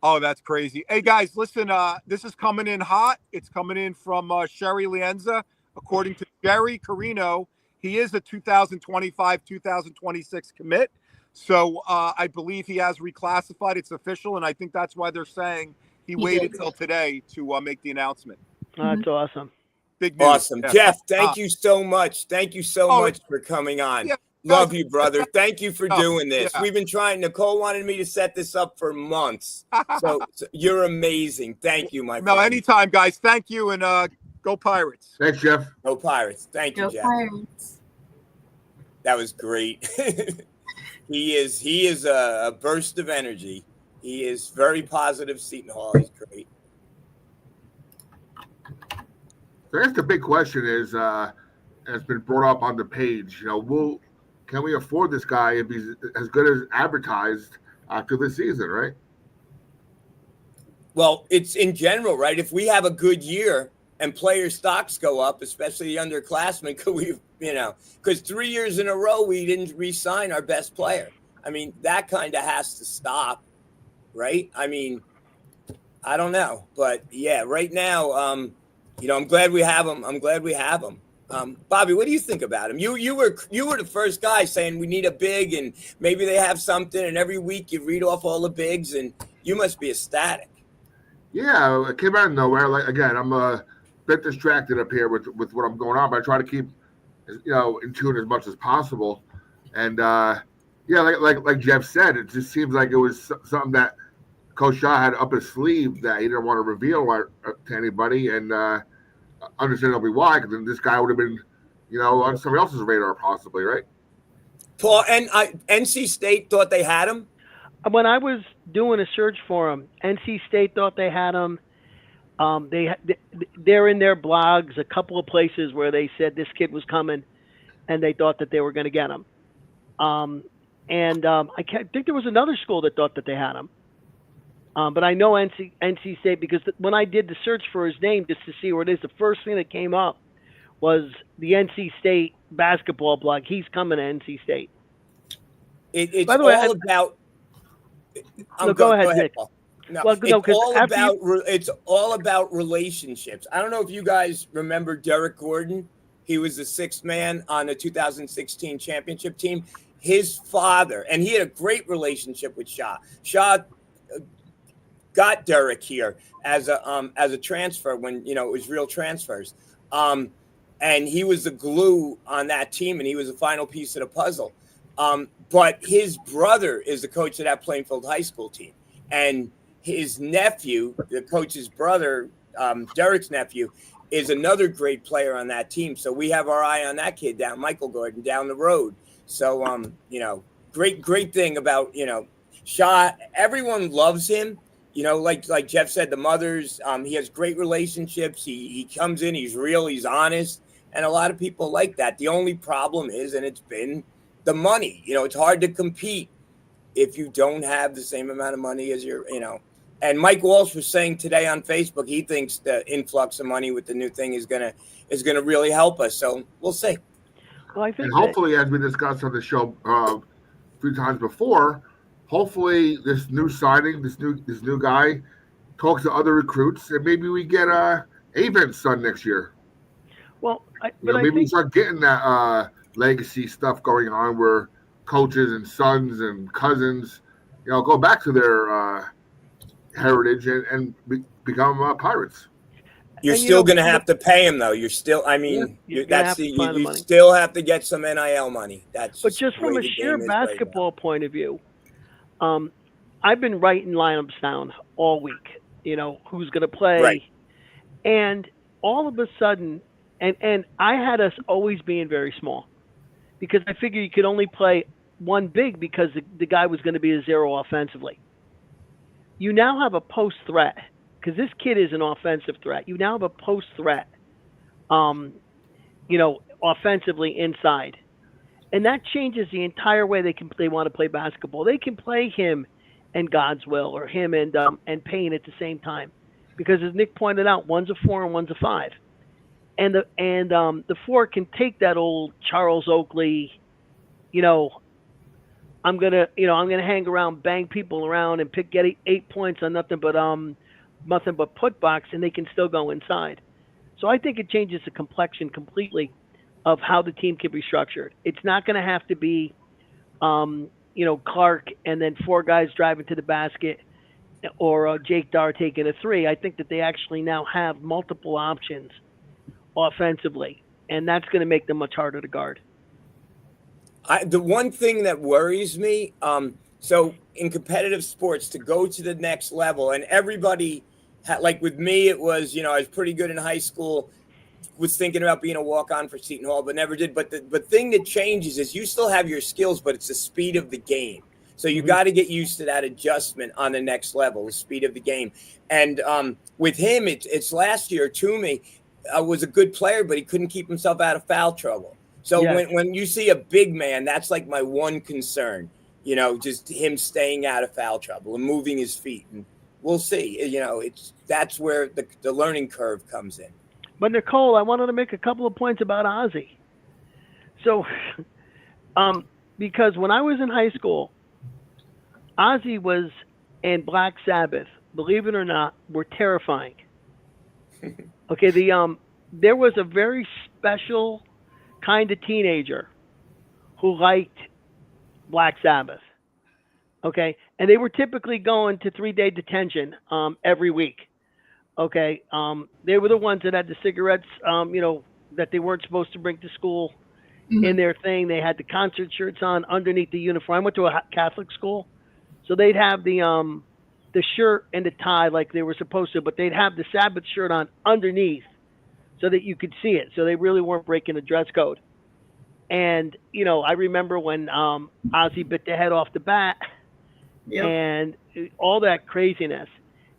Oh, that's crazy. Hey, guys, listen, this is coming in hot. It's coming in from Sherry Lienza. According to Jerry Carino, he is a 2025-2026 commit. So I believe he has reclassified. It's official, and I think that's why they're saying he waited till today to make the announcement. That's awesome. Big news. Awesome. Yeah. Jeff, thank you so much. Thank you so much for coming on. Yeah. Love you, brother. Thank you for doing this. Yeah. We've been trying. Nicole wanted me to set this up for months. So you're amazing. Thank you, my friend. No, anytime, guys. Thank you, and go Pirates. Thanks, Jeff. Go Pirates. Thank you, Go Jeff. Pirates. That was great. He is a burst of energy. He is very positive. Seton Hall is great. So I guess the big question is, has been brought up on the page. Can we afford this guy if he's as good as advertised after the season, right? Well, it's in general, right? If we have a good year and player stocks go up, especially the underclassmen, could we, because 3 years in a row we didn't re-sign our best player. I mean, that kind of has to stop, right? I mean, I don't know, but yeah, right now, I'm glad we have him. Bobby, what do you think about him? You were the first guy saying we need a big, and maybe they have something, and every week you read off all the bigs, and you must be ecstatic. Yeah, it came out of nowhere. Again, I'm a bit distracted up here with what I'm going on, but I try to keep in tune as much as possible. And like Jeff said, it just seems like it was something that Coach Shaw had up his sleeve that he didn't want to reveal to anybody, and understandably why, because then this guy would have been, on somebody else's radar possibly, right? Paul, and NC State thought they had him. When I was doing a search for him, NC State thought they had him. They're in their blogs, a couple of places where they said this kid was coming, and they thought that they were going to get him. I think there was another school that thought that they had him. But I know NC State, because when I did the search for his name just to see where it is, the first thing that came up was the NC State basketball blog. He's coming to NC State. It's By the way, all about. Go ahead, Nick. Paul. No, Well, no, it's all about relationships. I don't know if you guys remember Derek Gordon. He was the sixth man on the 2016 championship team. His father, and he had a great relationship with Shaw. Shaw got Derek here as a transfer when it was real transfers, and he was the glue on that team, and he was the final piece of the puzzle. But his brother is the coach of that Plainfield High School team, and his nephew, the coach's brother, Derek's nephew, is another great player on that team. So we have our eye on that kid down, Michael Gordon, down the road. So great thing about Shaw. Everyone loves him. Like Jeff said, the mothers. He has great relationships. He comes in. He's real. He's honest, and a lot of people like that. The only problem is, and it's been the money. It's hard to compete if you don't have the same amount of money as And Mike Walsh was saying today on Facebook he thinks the influx of money with the new thing is gonna really help us. So we'll see. Well, I think And hopefully, as we discussed on the show a few times before, hopefully this new signing, this new guy, talks to other recruits, and maybe we get Avon's son next year. Well, maybe we start getting that legacy stuff going on where coaches and sons and cousins, go back to their heritage and become pirates. You're still going to have to pay him, though. You're still, you still have to get some NIL money. But just from a sheer basketball point of view, I've been writing lineups down all week. Who's going to play, right. And all of a sudden, and I had us always being very small because I figured you could only play one big because the guy was going to be a zero offensively. You now have a post threat because this kid is an offensive threat. You now have a post threat, offensively inside. And that changes the entire way they want to play basketball. They can play him and God's Will or him and Payne at the same time. Because as Nick pointed out, one's a 4 and one's a 5. And the 4 can take that old Charles Oakley, I'm gonna hang around, bang people around, and get 8 points on nothing but put box, and they can still go inside. So I think it changes the complexion completely of how the team can be structured. It's not going to have to be, Clark and then 4 guys driving to the basket, or Jake Dar taking a 3. I think that they actually now have multiple options offensively, and that's going to make them much harder to guard. The one thing that worries me, so in competitive sports, to go to the next level, and everybody, like with me, it was, I was pretty good in high school, was thinking about being a walk-on for Seton Hall, but never did. But the thing that changes is you still have your skills, but it's the speed of the game. So you got to get used to that adjustment on the next level, the speed of the game. And with him, it's last year, Toomey was a good player, but he couldn't keep himself out of foul trouble. So when you see a big man, that's like my one concern, just him staying out of foul trouble and moving his feet. And we'll see, that's where the learning curve comes in. But Nicole, I wanted to make a couple of points about Ozzy. So, because when I was in high school, Ozzy and Black Sabbath, believe it or not, were terrifying. Okay, there was a very special kind of teenager who liked Black Sabbath. Okay, and they were typically going to 3-day detention every week. Okay, they were the ones that had the cigarettes, that they weren't supposed to bring to school in their thing. They had the concert shirts on underneath the uniform. I went to a Catholic school, so they'd have the shirt and the tie like they were supposed to, but they'd have the Sabbath shirt on underneath so that you could see it. So they really weren't breaking the dress code. And, I remember when Ozzy bit the head off the bat and all that craziness.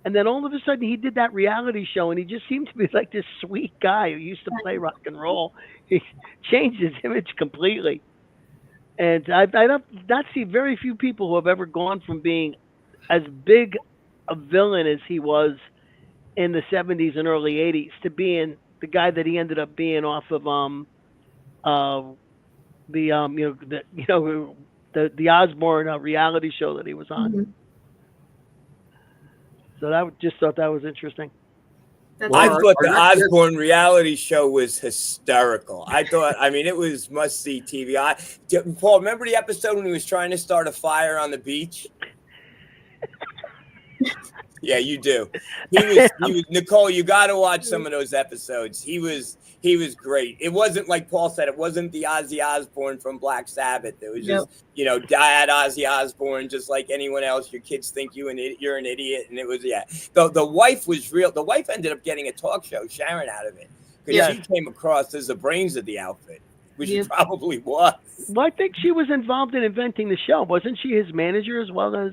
And then all of a sudden he did that reality show, and he just seemed to be like this sweet guy who used to play rock and roll. He changed his image completely. And I've not seen very few people who have ever gone from being as big a villain as he was in the 70s and early 80s to being the guy that he ended up being off of the Osbourne reality show that he was on. So just thought that was interesting. That's I Well, thought our the next guest- Osborne reality show was hysterical. I mean, it was must see TV. Paul, remember the episode when he was trying to start a fire on the beach? Yeah, you do. He was Nicole, you got to watch some of those episodes. He was great. It wasn't like Paul said, it wasn't the Ozzy Osbourne from Black Sabbath. It was just, dad Ozzy Osbourne, just like anyone else. Your kids think you're an idiot. And it was, the wife was real. The wife ended up getting a talk show, Sharon, out of it. Because she came across as the brains of the outfit, which she probably was. Well, I think she was involved in inventing the show. Wasn't she his manager as well as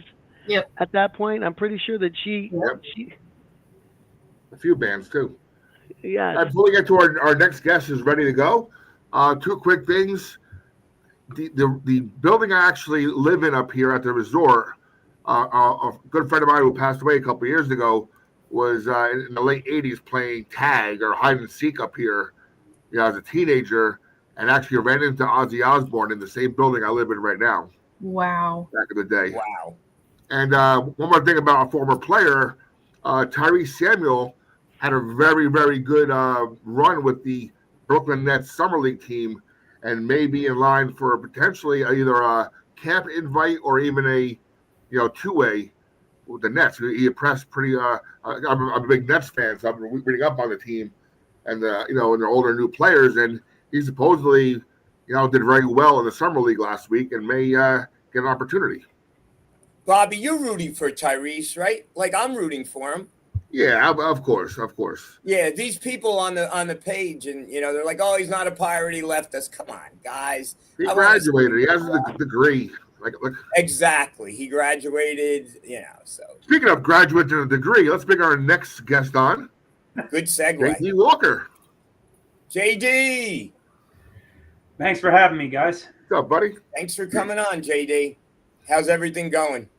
at that point? I'm pretty sure that she a few bands too. Yeah. Before we get to our next guest is ready to go. Two quick things. The building I actually live in up here at the resort, a good friend of mine who passed away a couple of years ago was in the late 80s playing tag or hide and seek up here, as a teenager, and actually ran into Ozzy Osbourne in the same building I live in right now. Wow. Back in the day. Wow. And one more thing about a former player, Tyrese Samuel had a very, very good run with the Brooklyn Nets Summer League team and may be in line for potentially either a camp invite or even a, two-way with the Nets. He impressed pretty I'm a big Nets fan, so I've been reading up on the team and, and their older new players. And he supposedly, did very well in the Summer League last week and may get an opportunity. Bobby, you're rooting for Tyrese, right? Like I'm rooting for him. Yeah, of course. Yeah, these people on the page, and they're like, "Oh, he's not a pirate. He left us." Come on, guys. He graduated. He has a degree. Exactly. He graduated. So Speaking of graduate and a degree, let's bring our next guest on. Good segue. JD Walker. JD. Thanks for having me, guys. What's up, buddy? Thanks for coming on, JD. How's everything going?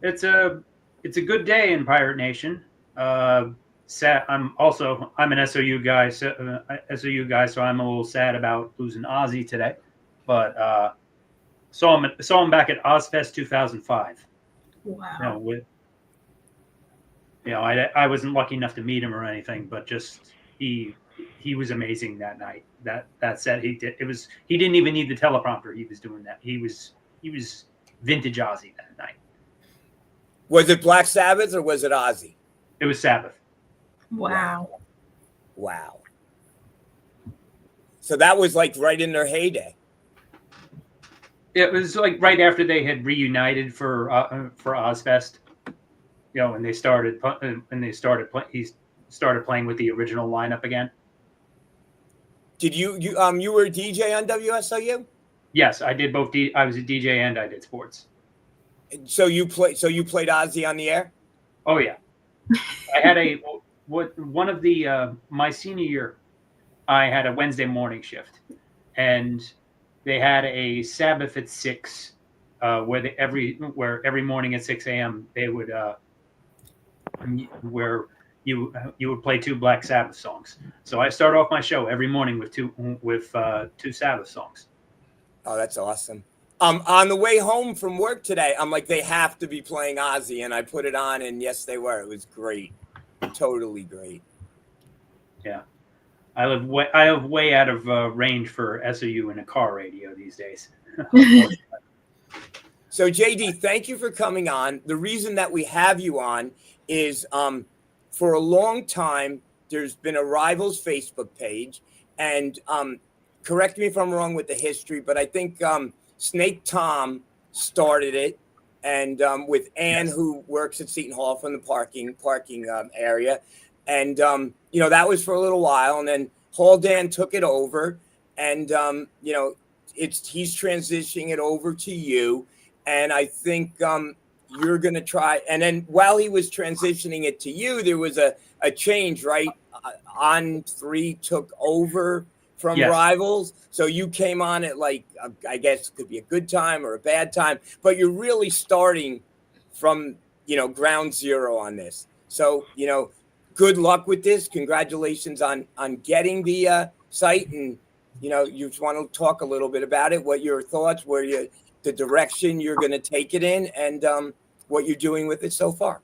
It's a good day in Pirate Nation. I'm an SOU guy, so I'm a little sad about losing Ozzy today. But saw him back at Ozfest 2005. Wow. I wasn't lucky enough to meet him or anything, but just he was amazing that night. That set he didn't even need the teleprompter. He was doing that. He was vintage Ozzy that night. Was it Black Sabbath or was it Ozzy? It was Sabbath. Wow. So that was like right in their heyday. It was like right after they had reunited for Ozfest, and he started playing with the original lineup again. Did you were a DJ on WSOU? Yes, I did both. I was a DJ and I did sports. So you played Ozzy on the air? Oh yeah, I had my senior year, I had a Wednesday morning shift, and they had a Sabbath at 6, where every morning at 6 a.m. they would where you would play 2 Black Sabbath songs. So I start off my show every morning with two Sabbath songs. Oh, that's awesome. On the way home from work today, I'm like, they have to be playing Ozzy, and I put it on, and yes, they were. It was great, totally great. Yeah, I live way out of range for SOU in a car radio these days. So JD, thank you for coming on. The reason that we have you on is for a long time there's been a Rivals Facebook page, and correct me if I'm wrong with the history, but I think Snake Tom started it, and with Ann, who works at Seton Hall from the parking area, and that was for a little while, and then Hall Dan took it over, and he's transitioning it over to you, and I think you're gonna try. And then while he was transitioning it to you, there was a change, right? On 3 took over from Rivals, so you came on at I guess it could be a good time or a bad time, but you're really starting from ground zero on this. So good luck with this. Congratulations on getting the site, and you just want to talk a little bit about it. What your thoughts, the direction you're going to take it in, and what you're doing with it so far.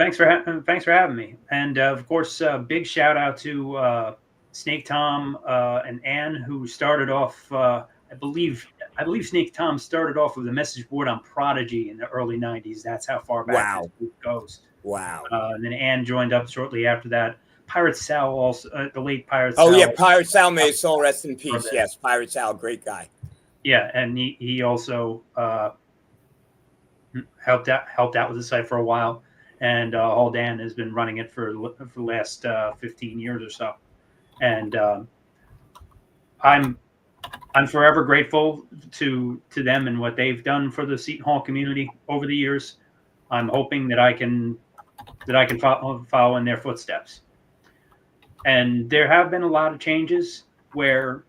Thanks for having me. And of course, big shout out to Snake Tom and Ann, who started off. I believe Snake Tom started off with a message board on Prodigy in the early '90s. That's how far back Wow. this group goes. Wow. And then Ann joined up shortly after that. Pirate Sal also, the late Pirate Oh Sal. yeah, Pirate Sal, may his soul rest in peace. Okay. Yes, Pirate Sal, great guy. Yeah, and he also helped out with the site for a while, and Hall Dan has been running it for the last 15 years or so, and I'm forever grateful to them and what they've done for the Seton Hall community over the years. I'm hoping that I can follow in their footsteps. And there have been a lot of changes where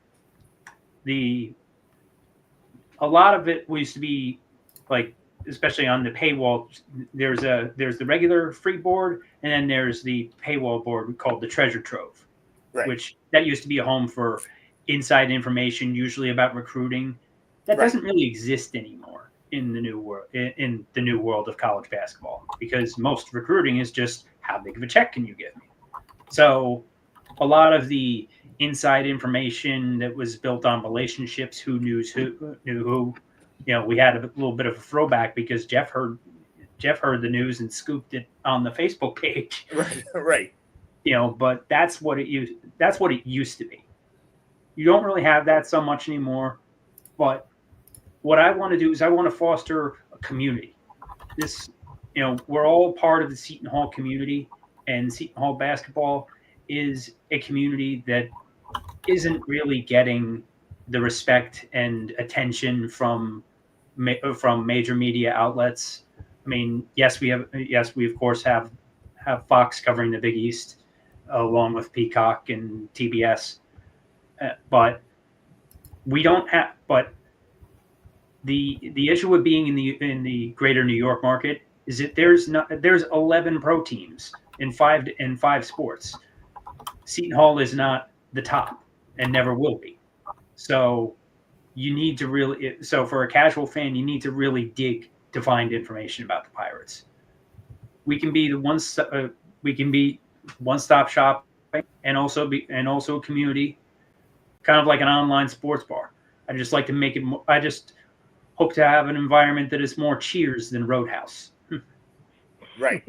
a lot of it used to be like, especially on the paywall, there's the regular free board, and then there's the paywall board called the Treasure Trove, Right. which that used to be a home for inside information, usually about recruiting. That Right. doesn't really exist anymore in the new world of college basketball, because most recruiting is just, how big of a check can you give me? So a lot of the inside information that was built on relationships, who knew who. We had a little bit of a throwback because Jeff heard the news and scooped it on the Facebook page. Right. But that's what it used to be. You don't really have that so much anymore. But what I want to do is I want to foster a community. We're all part of the Seton Hall community, and Seton Hall basketball is a community that isn't really getting the respect and attention from major media outlets. I mean, we of course have Fox covering the Big East along with Peacock and TBS, but we don't have. But the issue with being in the greater New York market is that there's 11 pro teams in five sports. Seton Hall is not the top and never will be. So you need to really, for a casual fan, you need to really dig to find information about the Pirates. We can be one-stop shop, and also a community, kind of like an online sports bar. I just like to make it. I just hope to have an environment that is more Cheers than Roadhouse. Right.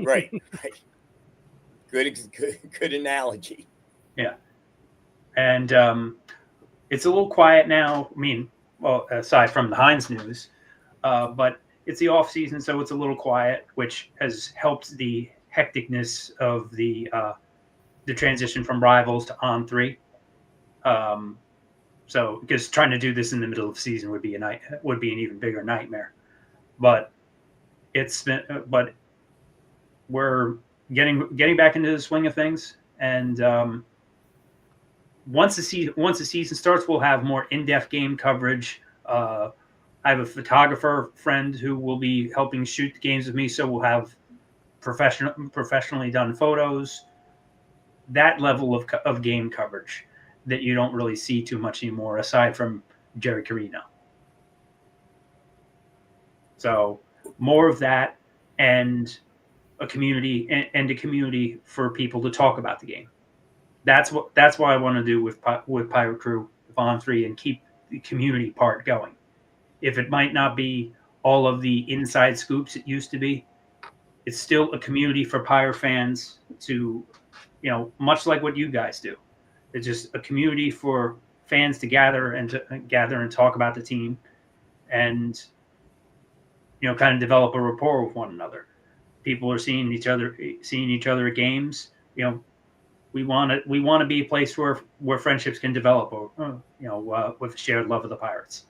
Good analogy. Yeah, and it's a little quiet now. I mean, well, aside from the Heinz news, but it's the off season, so it's a little quiet, which has helped the hecticness of the transition from Rivals to On3. So, because trying to do this in the middle of the season would be an even bigger nightmare. But we're getting back into the swing of things, and once the season starts, we'll have more in-depth game coverage. I have a photographer friend who will be helping shoot the games with me, so we'll have professionally done photos. That level of game coverage that you don't really see too much anymore, aside from Jerry Carino. So more of that, and a community for people to talk about the game. That's what I want to do with Pirate Crew, On 3, and keep the community part going. If it might not be all of the inside scoops it used to be, it's still a community for Pirate fans to, much like what you guys do. It's just a community for fans to gather and talk about the team, and kind of develop a rapport with one another. People are seeing each other at games. We want to be a place where friendships can develop, with a shared love of the Pirates.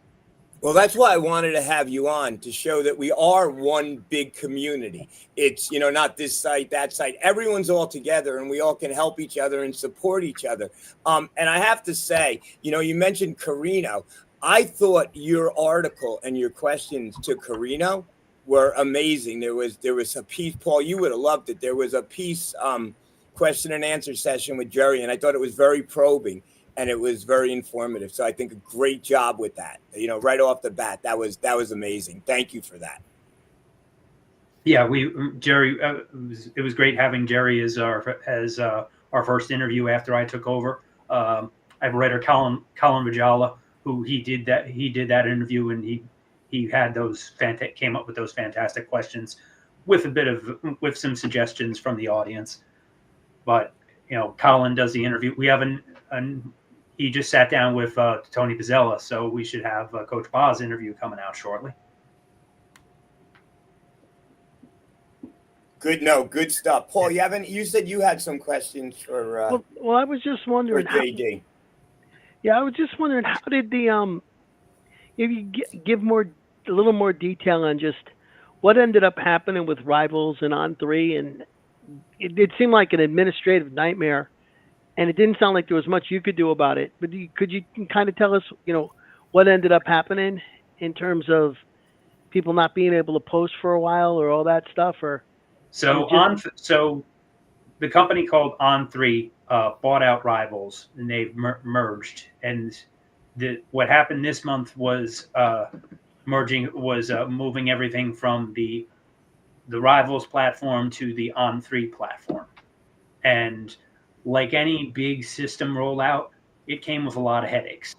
Well, that's why I wanted to have you on, to show that we are one big community. It's, not this site, that site. Everyone's all together, and we all can help each other and support each other. And I have to say, you mentioned Carino. I thought your article and your questions to Carino were amazing. There was a piece, Paul, you would have loved it. There was a piece, question and answer session with Jerry, and I thought it was very probing. And it was very informative. So I think a great job with that. Right off the bat, that was amazing. Thank you for that. Yeah, Jerry. It was great having Jerry as our first interview after I took over. I have writer Colin Vajala, who he did that interview, and he had came up with those fantastic questions with with some suggestions from the audience. But Colin does the interview. We have he just sat down with Tony Pizzella, so we should have Coach Ba's interview coming out shortly. Good stuff. Paul, you said you had some questions for well, I was just wondering. JD. I was just wondering, how did if you give a little more detail on just what ended up happening with Rivals and On3, and it seemed like an administrative nightmare, and it didn't sound like there was much you could do about it. But could you kind of tell us, what ended up happening in terms of people not being able to post for a while or all that stuff, or? So the company called On3 bought out Rivals, and they've merged. And what happened this month was moving everything from the Rivals platform to the On3 platform. And like any big system rollout, it came with a lot of headaches.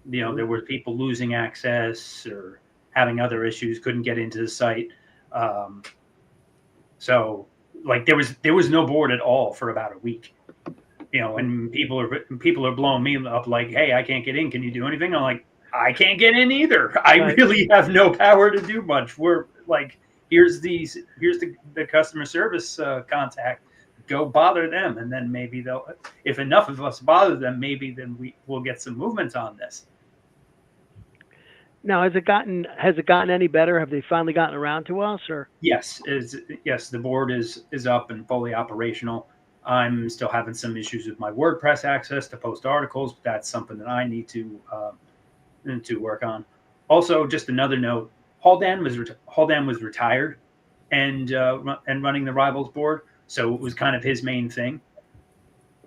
There were people losing access or having other issues, couldn't get into the site. So like there was no board at all for about a week, and people are blowing me up like, hey, I can't get in. Can you do anything? I'm like, I can't get in either. I really have no power to do much. We're like, here's the customer service contact. Go bother them, and then maybe if enough of us bother them, maybe then we'll get some movement on this. Now, has it gotten any better? Have they finally gotten around to us, or? Yes, the board is up and fully operational. I'm still having some issues with my WordPress access to post articles, but that's something that I need to work on. Also, just another note: Haldan was retired and running the Rivals board, so it was kind of his main thing.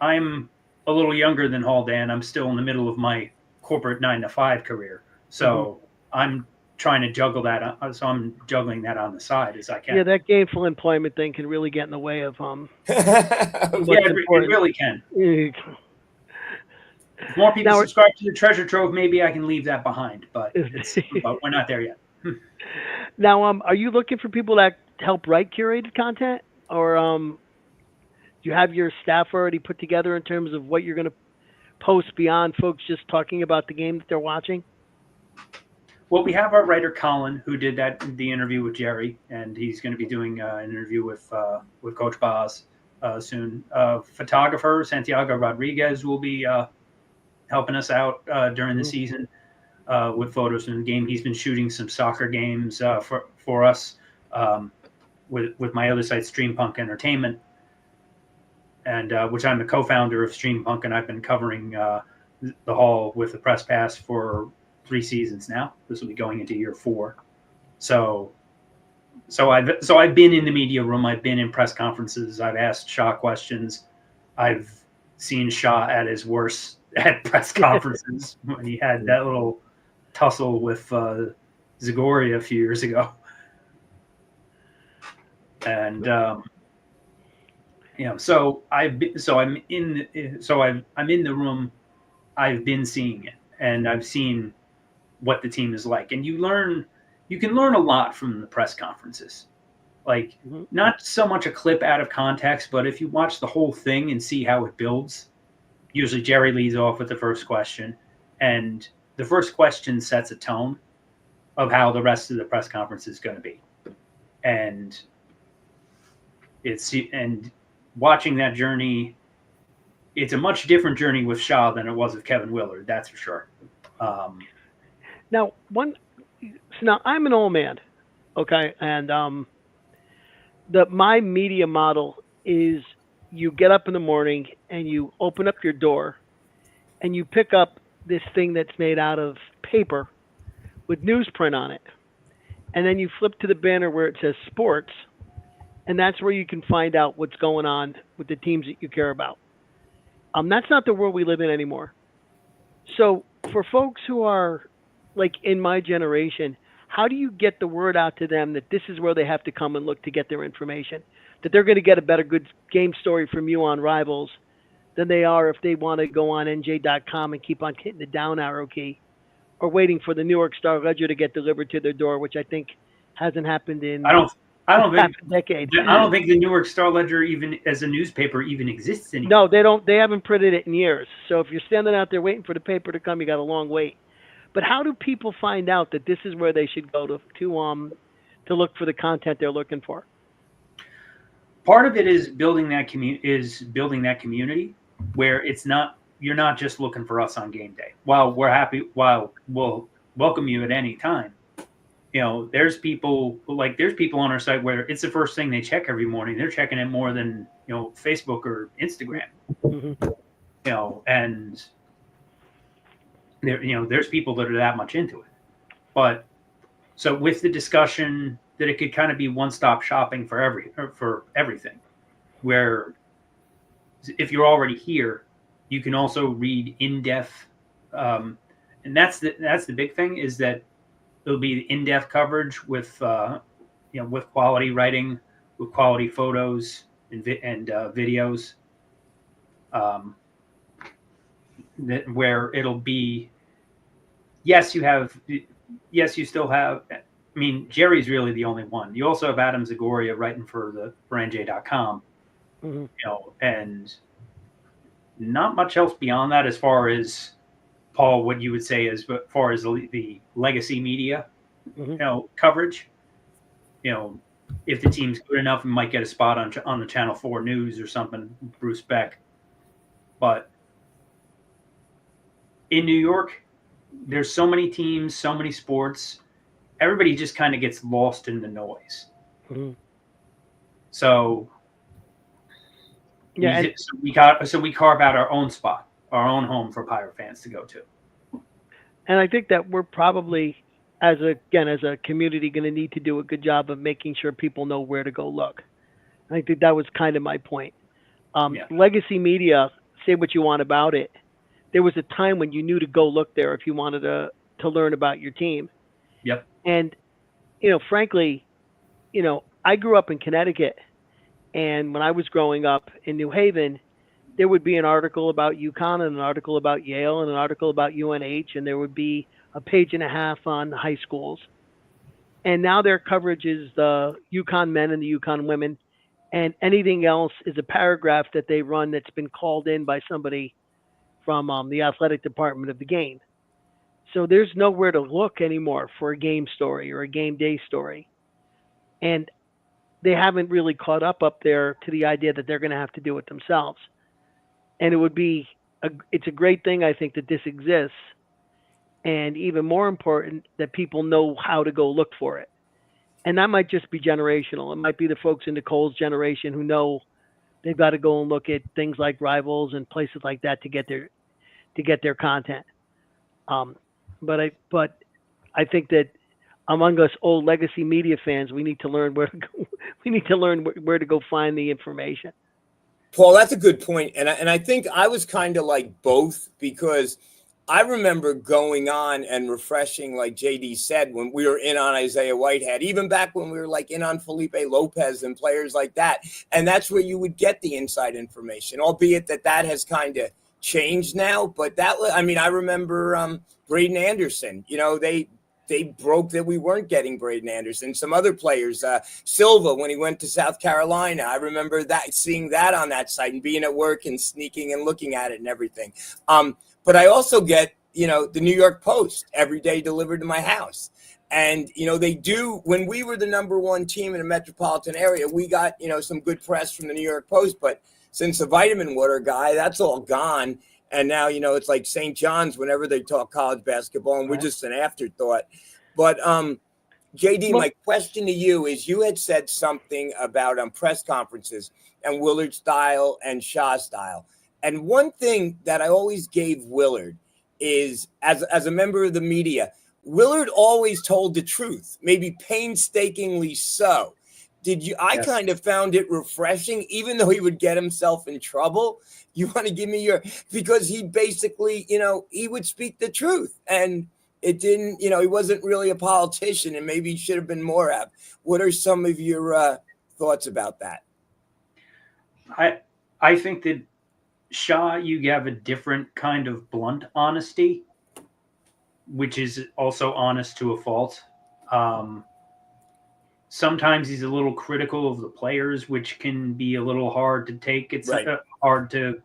I'm a little younger than Haldan. I'm still in the middle of my corporate 9-to-5 career. So I'm trying to juggle that. So I'm juggling that on the side as I can. Yeah, that gainful employment thing can really get in the way of it really can. If more people subscribe to the Treasure Trove, maybe I can leave that behind. But we're not there yet. Now, are you looking for people that help write curated content, or do you have your staff already put together in terms of what you're going to post beyond folks just talking about the game that they're watching? Well, we have our writer Colin, who did the interview with Jerry, and he's going to be doing an interview with Coach Baz soon. Photographer Santiago Rodriguez will be helping us out during the season with photos from the game. He's been shooting some soccer games for us with my other site, Streampunk Entertainment, and which I'm the co-founder of Streampunk, and I've been covering the Hall with the press pass for 3 seasons now. This will be going into year 4. So I've been in the media room. I've been in press conferences. I've asked Shaw questions. I've seen Shaw at his worst at press conferences when he had that little tussle with Zagoria a few years ago. And so I'm in the room. I've been seeing it, and I've seen what the team is like, and you can learn a lot from the press conferences. Like, not so much a clip out of context, but if you watch the whole thing and see how it builds. Usually Jerry leads off with the first question, and the first question sets a tone of how the rest of the press conference is going to be. And watching that journey, it's a much different journey with Shaw than it was with Kevin Willard, that's for sure. Now I'm an old man, okay, and my media model is you get up in the morning and you open up your door and you pick up this thing that's made out of paper with newsprint on it, and then you flip to the banner where it says sports, and that's where you can find out what's going on with the teams that you care about. That's not the world we live in anymore. So for folks who are like in my generation, how do you get the word out to them that this is where they have to come and look to get their information? That they're going to get a better good game story from you on Rivals than they are if they want to go on NJ.com and keep on hitting the down arrow key or waiting for the New York Star Ledger to get delivered to their door, which I think hasn't happened in I don't half think a decade. I don't think the New York Star Ledger even as a newspaper even exists anymore. No, they don't. They haven't printed it in years. So if you're standing out there waiting for the paper to come, you got a long wait. But how do people find out that this is where they should go to look for the content they're looking for? Part of it is building that community where you're not just looking for us on game day. While we'll welcome you at any time. There's people on our site where it's the first thing they check every morning. They're checking it more than Facebook or Instagram. Mm-hmm. And there's people that are that much into it. But so with the discussion that it could kind of be one-stop shopping for everything, where if you're already here, you can also read in-depth, and that's the big thing is that it'll be in-depth coverage with with quality writing, with quality photos and videos, where it'll be yes you still have. I mean, Jerry's really the only one. You also have Adam Zagoria writing for NJ.com, Mm-hmm. And not much else beyond that as far as Paul, what you would say as far as the legacy media, Mm-hmm. Coverage. If the team's good enough, we might get a spot on the Channel 4 News or something, Bruce Beck. But in New York, there's so many teams, so many sports. Everybody just kind of gets lost in the noise. Mm-hmm. So yeah, we carve out our own spot, our own home for Pirate fans to go to. and I think that we're probably, as a community, going to need to do a good job of making sure people know where to go look. I think that was kind of my point. Legacy media, say what you want about it. There was a time when you knew to go look there if you wanted to learn about your team. Yep. And, frankly, I grew up in Connecticut, and when I was growing up in New Haven, there would be an article about UConn and an article about Yale and an article about UNH, and there would be a page and a half on high schools. And now their coverage is the UConn men and the UConn women, and anything else is a paragraph that they run that's been called in by somebody from the athletic department of the game. So there's nowhere to look anymore for a game story or a game day story. And they haven't really caught up there to the idea that they're going to have to do it themselves. And it's a great thing, I think, that this exists. And even more important, that people know how to go look for it. And that might just be generational. It might be the folks in Nicole's generation who know they've got to go and look at things like Rivals and places like that to get their content. But I think that among us old legacy media fans, we need to learn where to go. We need to learn where to go find the information. Paul, that's a good point. And I think I was kind of like both, because I remember going on and refreshing, like JD said, when we were in on Isaiah Whitehead, even back when we were like in on Felipe Lopez and players like that. And that's where you would get the inside information, albeit that has kind of changed now. But I remember Braden Anderson, they broke that we weren't getting Braden Anderson. Some other players, Silva, when he went to South Carolina, I remember seeing that on that site and being at work and sneaking and looking at it and everything. But I also get, the New York Post every day delivered to my house. And, they do, when we were the number one team in the metropolitan area, we got, some good press from the New York Post. But since the vitamin water guy, that's all gone. And now, it's like St. John's whenever they talk college basketball, and we're just an afterthought. But JD, my question to you is, you had said something about press conferences and Willard style and Shaw style. And one thing that I always gave Willard is, as a member of the media, Willard always told the truth, maybe painstakingly so. I kind of found it refreshing, even though he would get himself in trouble. You want to give me because he basically, he would speak the truth. And it didn't, he wasn't really a politician, and maybe he should have been more of. What are some of your thoughts about that? I think that Shaw, you have a different kind of blunt honesty, which is also honest to a fault. Sometimes he's a little critical of the players, which can be a little hard to take. It's Right. hard to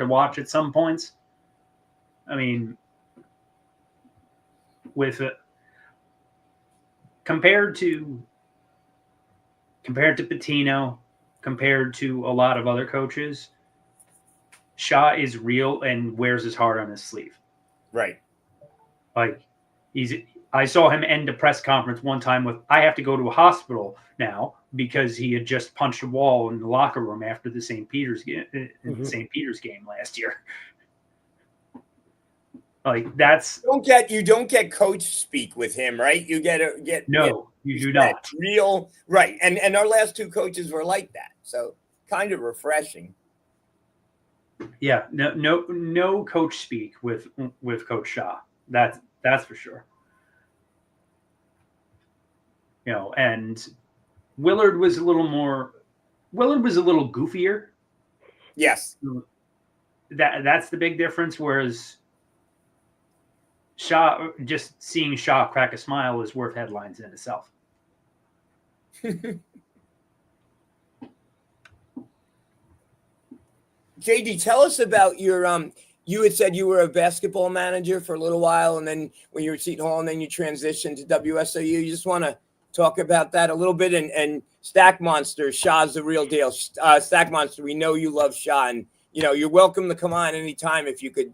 watch at some points. I mean, with compared to Patino, compared to a lot of other coaches, Shaw is real and wears his heart on his sleeve. Right. Like I saw him end a press conference one time with, "I have to go to a hospital now," because he had just punched a wall in the locker room after the St. Peter's game, St. Peter's game last year. Like that's You don't get coach speak with him, right? You get you do not. Real, right? And our last two coaches were like that, so kind of refreshing. Yeah, no coach speak with Coach Shaw. That's for sure. And Willard was a little goofier. Yes. That's the big difference. Whereas Shaw, just seeing Shaw crack a smile is worth headlines in itself. JD, tell us about your you had said you were a basketball manager for a little while, and then when you were at Seton Hall, and then you transitioned to WSOU. You just want to talk about that a little bit, and Stack Monster, Shaw's the real deal. Stack Monster, we know you love Shaw, and you're welcome to come on anytime if you could,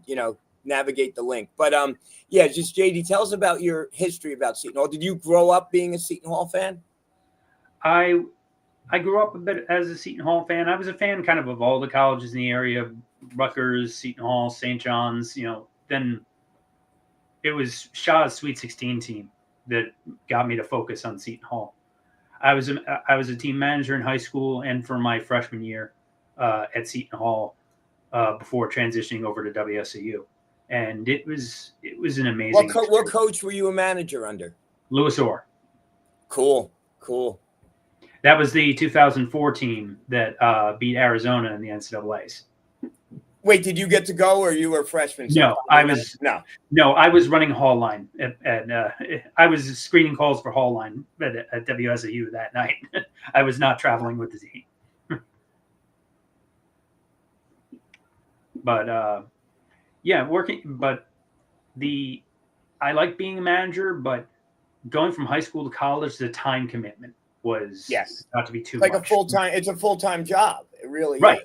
navigate the link. But just JD, tell us about your history about Seton Hall. Did you grow up being a Seton Hall fan? I grew up a bit as a Seton Hall fan. I was a fan kind of all the colleges in the area, Rutgers, Seton Hall, St. John's. Then it was Shaw's Sweet 16 team that got me to focus on Seton Hall. I was a team manager in high school and for my freshman year at Seton Hall before transitioning over to WSOU, and it was an amazing. What coach were you a manager under? Louis Orr. Cool. That was the 2004 team that beat Arizona in the NCAAs. Wait, did you get to go, or you were a freshman? No, I was running hall line, and I was screening calls for hall line at WSOU that night. I was not traveling with the team. But working. But I like being a manager, but going from high school to college, the time commitment was not to be too like much. It's a full-time job. It really right. is.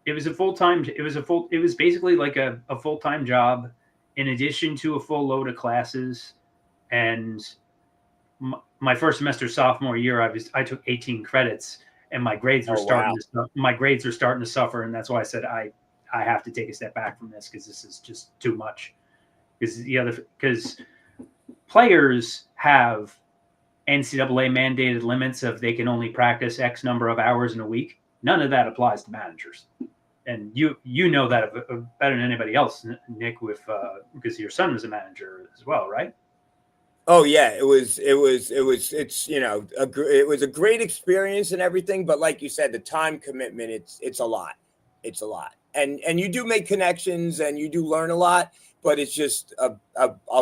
It was basically like a full-time job in addition to a full load of classes. And my first semester sophomore year, I took 18 credits, and my grades were starting to suffer. And that's why I said I have to take a step back from this, because this is just too much. Because players have NCAA mandated limits of they can only practice X number of hours in a week. None of that applies to managers. And you know that better than anybody else, Nick, because your son was a manager as well, right? Oh yeah, it was a great experience and everything, but like you said, the time commitment, it's a lot. And you do make connections and you do learn a lot, but it's just a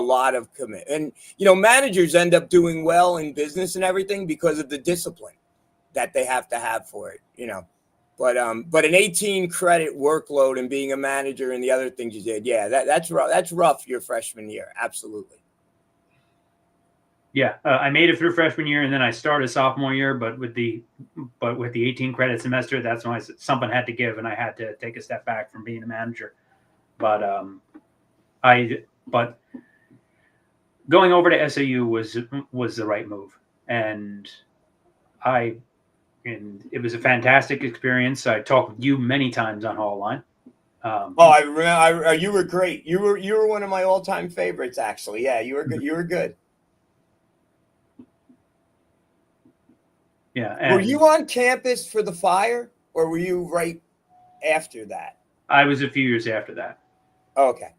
lot of commitment. And managers end up doing well in business and everything because of the discipline that they have to have for it, But an 18 credit workload and being a manager and the other things you did, that's rough. That's rough your freshman year, absolutely. Yeah, I made it through freshman year, and then I started sophomore year. But with the 18 credit semester, that's when something had to give, and I had to take a step back from being a manager. But going over to SAU was the right move, and it was a fantastic experience. I talked with you many times on Hall Line. I remember. You were great. You were one of my all-time favorites, actually. Yeah, you were good. You were good. Yeah. Were you on campus for the fire, or were you right after that? I was a few years after that. Oh, okay.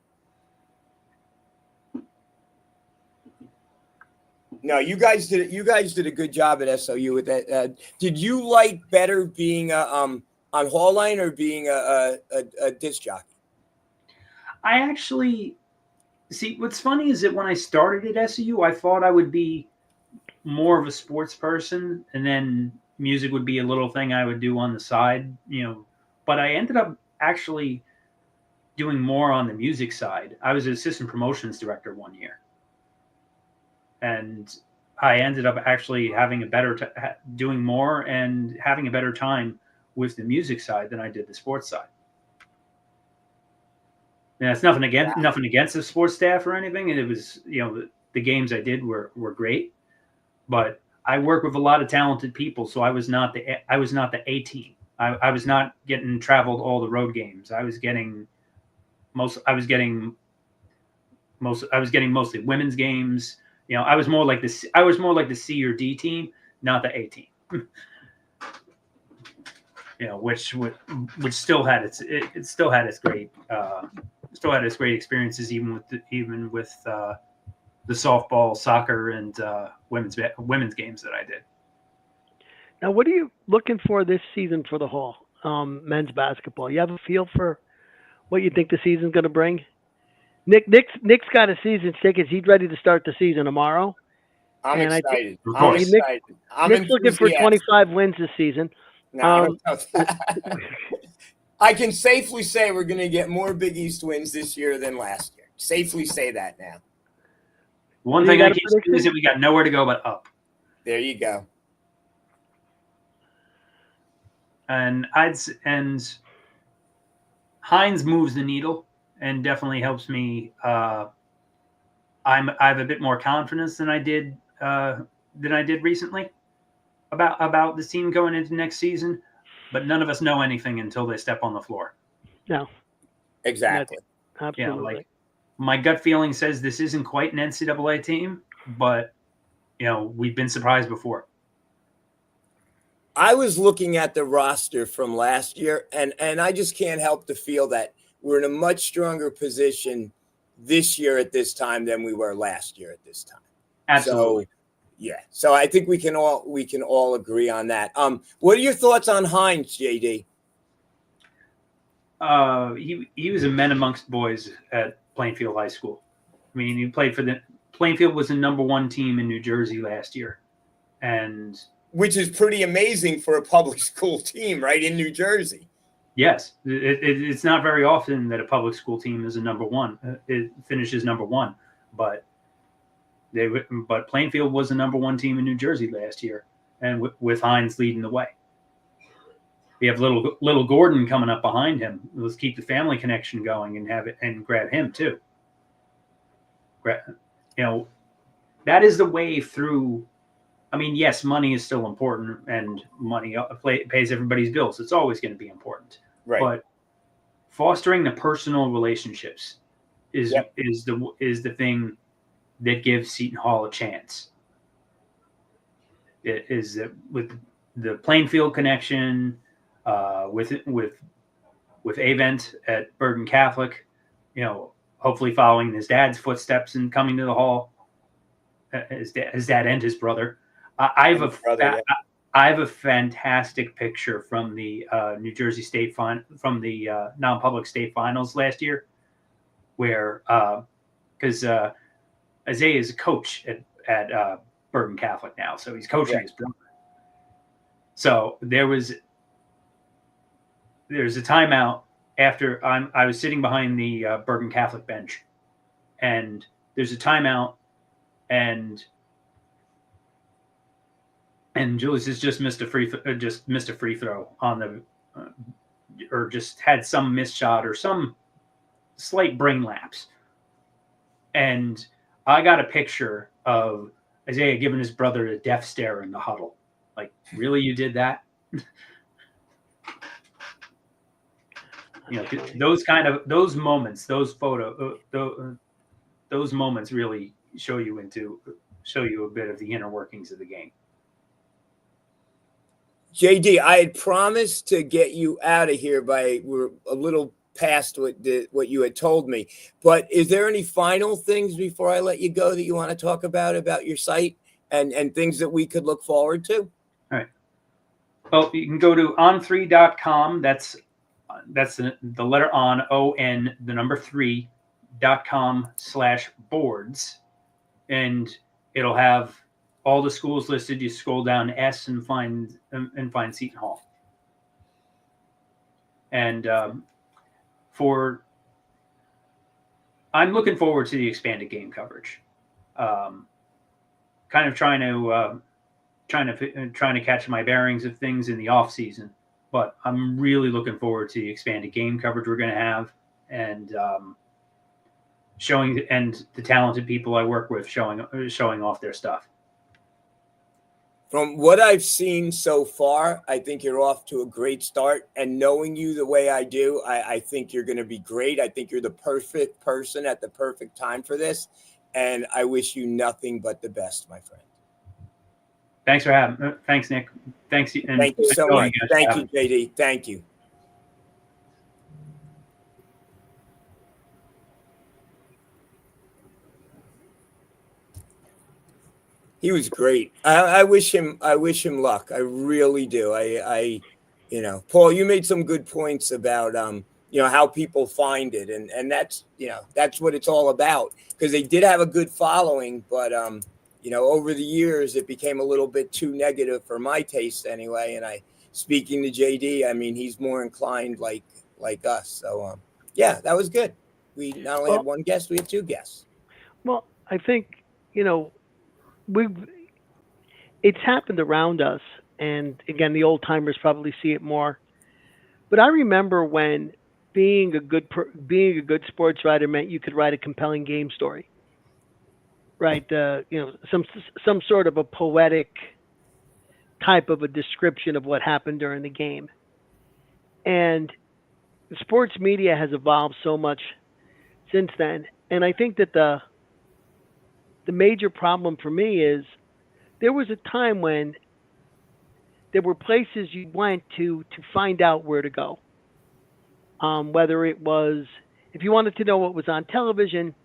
No, you guys did it. You guys did a good job at SOU with that. Did you like better being on Hall Line or being a disc jockey? I actually see. What's funny is that when I started at SU, I thought I would be more of a sports person, and then music would be a little thing I would do on the side, But I ended up actually doing more on the music side. I was an assistant promotions director one year, and I ended up actually having a better doing more and having a better time with the music side than I did the sports side. And that's nothing against the sports staff or anything. And it was, the games I did were great, but I work with a lot of talented people. So I was not the A team. I was not getting traveled all the road games. I was getting mostly mostly women's games. I was more like the C or D team, not the A team. Which still had its great experiences even with the softball, soccer, and women's games that I did. Now, what are you looking for this season for the Hall men's basketball? You have a feel for what you think the season's going to bring? Nick's got a season ticket. He's ready to start the season tomorrow. I'm excited. I'm Nick's looking for 25 wins this season. No, I can safely say we're going to get more Big East wins this year than last year. Safely say that now. One thing I keep saying is that we got nowhere to go but up. There you go. And Hines moves the needle and definitely helps me. I have a bit more confidence than I did recently about the team going into next season, but none of us know anything until they step on the floor. No, exactly. Absolutely. My gut feeling says this isn't quite an NCAA team, but we've been surprised before. I was looking at the roster from last year, and I just can't help to feel that we're in a much stronger position this year at this time than we were last year at this time. Absolutely. So I think we can all agree on that. What are your thoughts on Hines, JD? He was a man amongst boys at Plainfield High School. I mean, he played for Plainfield was the #1 team in New Jersey last year, and which is pretty amazing for a public school team, right, in New Jersey. Yes, it's not very often that a public school team is a #1. It finishes #1, but Plainfield was the #1 team in New Jersey last year, and with Hines leading the way. We have little Gordon coming up behind him. Let's keep the family connection going and have it and grab him too. That is the way through. I mean, yes, money is still important, and money pays everybody's bills. It's always going to be important, right? But fostering the personal relationships is the thing that gives Seton Hall a chance. It is with the Plainfield connection, with Avent at Bergen Catholic, hopefully following his dad's footsteps and coming to the Hall. His dad and his brother. I have a fantastic picture from the New Jersey State from the non-public state finals last year, where because Isaiah is a coach at Bergen Catholic now, so he's coaching his brother. So there's a timeout after I was sitting behind the Bergen Catholic bench, and there's a timeout, and Julius has just missed a free throw on the or just had some missed shot or some slight brain lapse, and I got a picture of Isaiah giving his brother a death stare in the huddle. Like, really, you did that? Those moments, those moments really show you a bit of the inner workings of the game. JD, I had promised to get you out of here we're a little past what you had told me, but is there any final things before I let you go that you want to talk about your site and things that we could look forward to? Well, you can go to on3.com. That's the letter on, the number 3.com/boards. And it'll have all the schools listed. You scroll down S and find Seton Hall. And I'm looking forward to the expanded game coverage. Kind of trying to catch my bearings of things in the off season, but I'm really looking forward to the expanded game coverage we're going to have, and showing and the talented people I work with showing off their stuff. From what I've seen so far, I think you're off to a great start. And knowing you the way I do, I think you're going to be great. I think you're the perfect person at the perfect time for this. And I wish you nothing but the best, my friend. Thanks for having me. Thanks, Nick. Thanks. And thank you so much. Thank you, JD. Thank you. He was great. I wish him luck. I really do. Paul, you made some good points about how people find it, and that's what it's all about, because they did have a good following, but over the years it became a little bit too negative for my taste anyway. And speaking to JD, I mean, he's more inclined like us. So yeah, that was good. We not only had one guest, we had two guests. Well, I think it's happened around us, and again, the old timers probably see it more. But I remember when being a good sports writer meant you could write a compelling game story, right? Some sort of a poetic type of a description of what happened during the game. And sports media has evolved so much since then, and I think that the major problem for me is there was a time when there were places you went to find out where to go. Whether it was, if you wanted to know what was on television,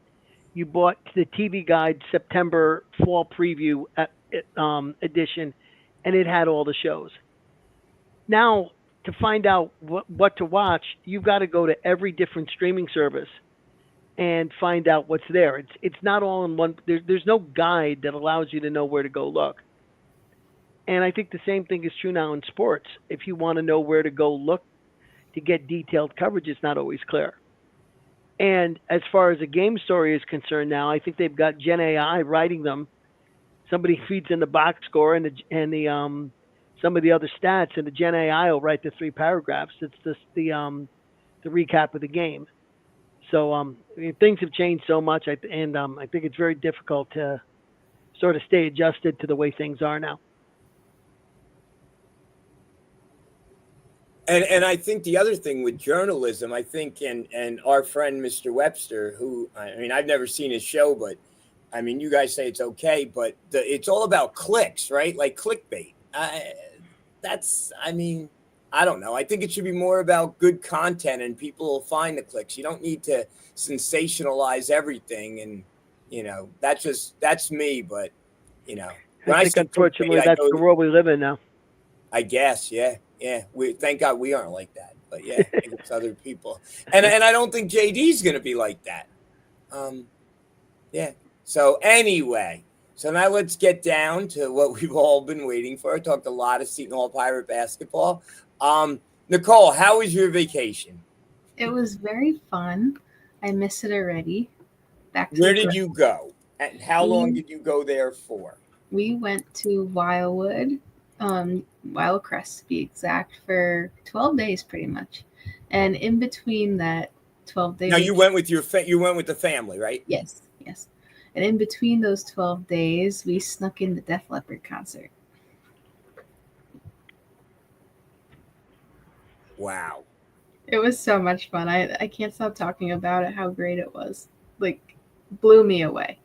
you bought the TV Guide September fall preview edition, and it had all the shows. Now, to find out what to watch, you've got to go to every different streaming service and find out what's there. It's not all in one. There's no guide that allows you to know where to go look. And I think the same thing is true now in sports. If you want to know where to go look to get detailed coverage, it's not always clear. And as far as a game story is concerned now, I think they've got Gen AI writing them. Somebody feeds in the box score and some of the other stats, and the Gen AI will write the 3 paragraphs. It's just the recap of the game. So things have changed so much, I think it's very difficult to sort of stay adjusted to the way things are now. And I think the other thing with journalism, I think, and our friend Mr. Webster, who, I mean, I've never seen his show, but I mean, you guys say it's okay, but it's all about clicks, right? Like clickbait. I don't know. I think it should be more about good content, and people will find the clicks. You don't need to sensationalize everything. And, that's me. But, I think unfortunately that's the world we live in now. I guess. Yeah. Yeah. Thank God we aren't like that. But yeah, it's other people. And I don't think JD's going to be like that. Yeah. So anyway, so now let's get down to what we've all been waiting for. I talked a lot of Seton Hall Pirate basketball. Nicole, how was your vacation? It was very fun. I miss it already. Where did you go? And how long did you go there for? We went to Wildwood, Wildcrest to be exact, for 12 days pretty much. And in between that 12 days. Now you went with the family, right? Yes. And in between those 12 days, we snuck in the Def Leppard concert. Wow. It was so much fun. I can't stop talking about it, how great it was. Like, blew me away.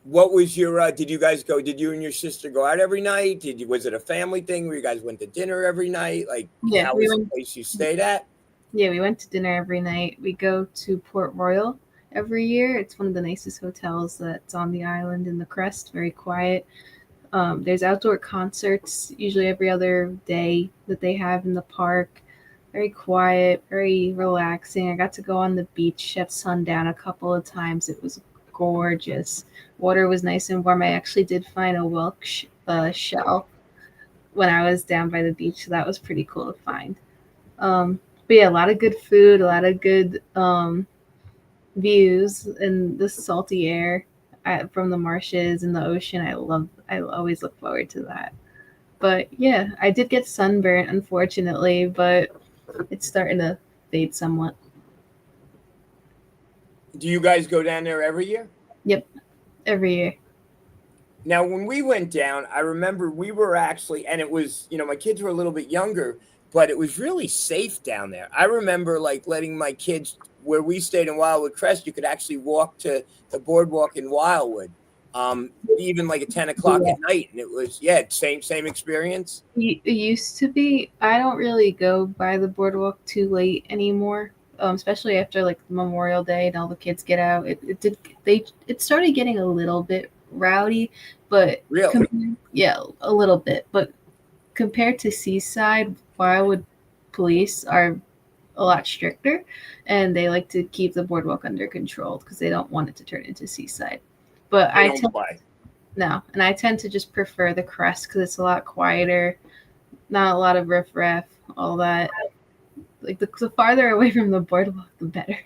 What was your, did you and your sister go out every night? Was it a family thing where you guys went to dinner every night? Like, yeah, how was the place you stayed at? Yeah, we went to dinner every night. We go to Port Royal, every year. It's one of the nicest hotels that's on the island in the Crest. Very quiet. There's outdoor concerts usually every other day that they have in the park. Very quiet, very relaxing. I got to go on the beach at sundown a couple of times. It was gorgeous. Water was nice and warm. I actually did find a whelk shell when I was down by the beach, so that was pretty cool to find. But yeah, a lot of good food, a lot of good views, and the salty air from the marshes and the ocean. I always look forward to that. But yeah, I did get sunburnt, unfortunately, but it's starting to fade somewhat. Do you guys go down there every year? Yep, every year. Now, when we went down, I remember we were actually, and it was, my kids were a little bit younger, but it was really safe down there. I remember like letting my kids, where we stayed in Wildwood Crest, you could actually walk to the boardwalk in Wildwood, even like at 10 o'clock at night. And it was, same experience. It used to be. I don't really go by the boardwalk too late anymore, especially after like Memorial Day and all the kids get out. It started getting a little bit rowdy, but really, a little bit. But compared to Seaside, Wildwood police are a lot stricter, and they like to keep the boardwalk under control because they don't want it to turn into Seaside. But I tend to just prefer the Crest because it's a lot quieter, not a lot of riffraff, all that. Like the farther away from the boardwalk, the better.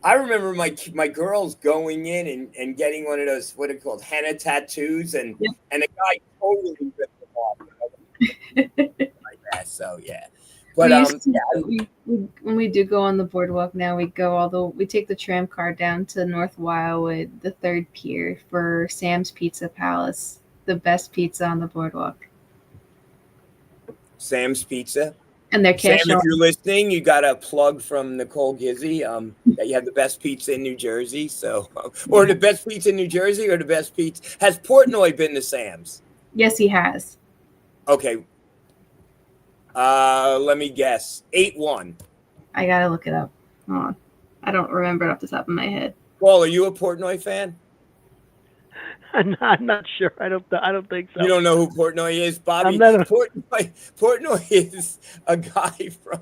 I remember my girls going in and getting one of those, what are called, henna tattoos, and a guy totally ripped them off. Like that. So yeah. But when we do go on the boardwalk now, we take the tram car down to North Wildwood, the third pier, for Sam's Pizza Palace, the best pizza on the boardwalk. Sam's Pizza. And their cash. Sam, if you're listening, you got a plug from Nicole Gizzi that you have the best pizza in New Jersey. So, or the best pizza in New Jersey, or the best pizza. Has Portnoy been to Sam's? Yes, he has. Okay. Let me guess. 8-1. I gotta look it up. Hold on. I don't remember it off the top of my head. Paul, are you a Portnoy fan? I'm not sure. I don't think so. You don't know who Portnoy is, Bobby? Portnoy is a guy from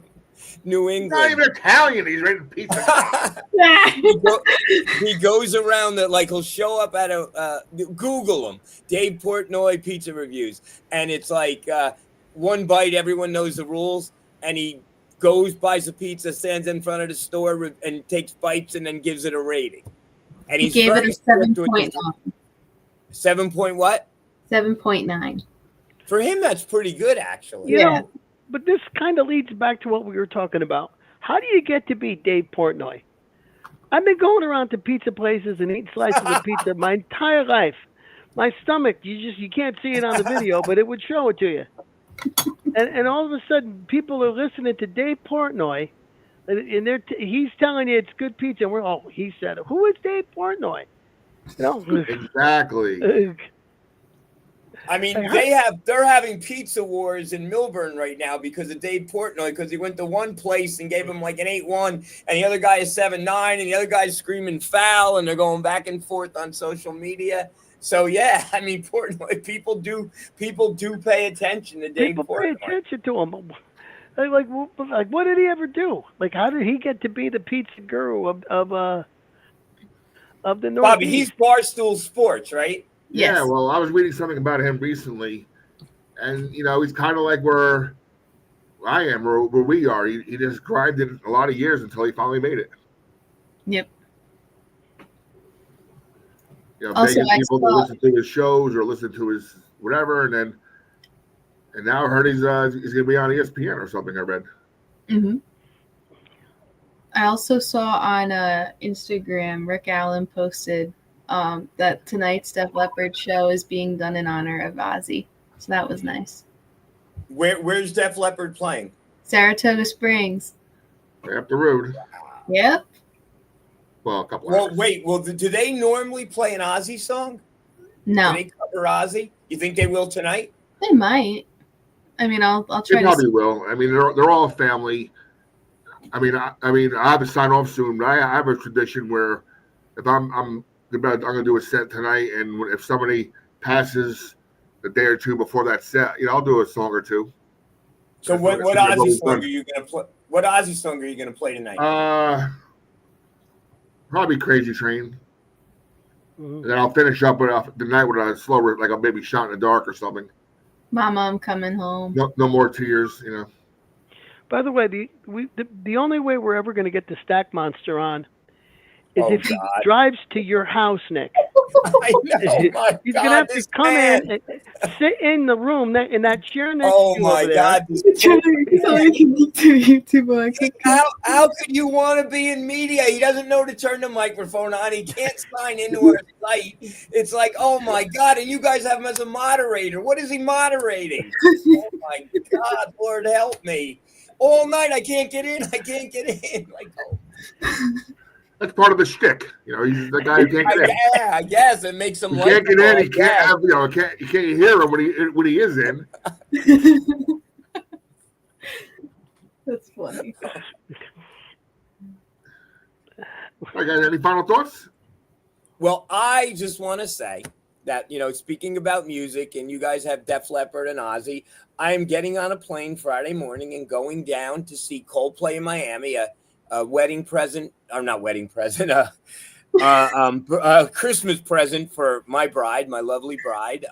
New England. He's not even Italian. He's rated pizza. He goes around that, like, he'll show up at Google him, Dave Portnoy pizza reviews, and it's like one bite, everyone knows the rules, and he goes, buys a pizza, stands in front of the store, and takes bites, and then gives it a rating. And he gave it a 7.9. 7 point what? 7.9. For him, that's pretty good, actually. Yeah. But this kind of leads back to what we were talking about. How do you get to be Dave Portnoy? I've been going around to pizza places and eating slices of pizza my entire life. My stomach, you can't see it on the video, but it would show it to you. And all of a sudden, people are listening to Dave Portnoy, and he's telling you it's good pizza. And he said it. Who is Dave Portnoy? No. Exactly. I mean, they're having pizza wars in Millburn right now because of Dave Portnoy, because he went to one place and gave him like an 8-1, and the other guy is 7-9, and the other guy's screaming foul, and they're going back and forth on social media. So yeah, I mean, Portnoy, people do pay attention to Dave Portnoy. People pay attention to him. Like, what did he ever do? Like, how did he get to be the pizza guru of the Northeast? Bobby, he's Barstool Sports, right? Yeah, Yes. well, I was reading something about him recently, and he's kind of like where I am, or where we are. He just grinded a lot of years until he finally made it. Yep. Also, begging people to listen to his shows or listen to his whatever, and now I heard he's going to be on ESPN or something. I read. Mm-hmm. I also saw on Instagram, Rick Allen posted that tonight's Def Leppard show is being done in honor of Ozzy. So that was nice. Where's Def Leppard playing? Saratoga Springs. Right up the road. Yep. Well, a couple hours. Wait. Well, do they normally play an Ozzy song? No. Do they cover Ozzy? You think they will tonight? They might. I mean, I'll try. They probably will. I mean, they're all family. I have to sign off soon. But I have a tradition where if I'm gonna do a set tonight, and if somebody passes the day or two before that set, I'll do a song or two. So That's what what I've Ozzy always song done. are you gonna play? What Ozzy song are you gonna play tonight? Probably Crazy Train. Mhm. And then I'll finish up the night with a slower, like a maybe Shot in the Dark or something. Mama, I'm coming home. No more tears, By the way, the only way we're ever going to get the Stack Monster on is Oh, if he God. drives to your house, Nick. I know, my He's God, gonna have to this come man. in and sit in the room in that chair next Oh to you my over there. God, this So I can do YouTube. I can how could you want to be in media? He doesn't know to turn the microphone on. He can't sign into our site. It's like, oh my God, and you guys have him as a moderator. What is he moderating? Oh my God, Lord help me. All night I can't get in. I can't get in. Like, oh. That's part of the shtick. He's the guy who can't get in. Yeah, I guess it makes him He can't get likable, in. I He can't guess. have. You can't hear him when he is in. That's funny. All right, guys. Any final thoughts? Well, I just want to say that, speaking about music, and you guys have Def Leppard and Ozzy, I am getting on a plane Friday morning and going down to see Coldplay in Miami, a wedding present, or not wedding present, Christmas present for my bride, my lovely bride.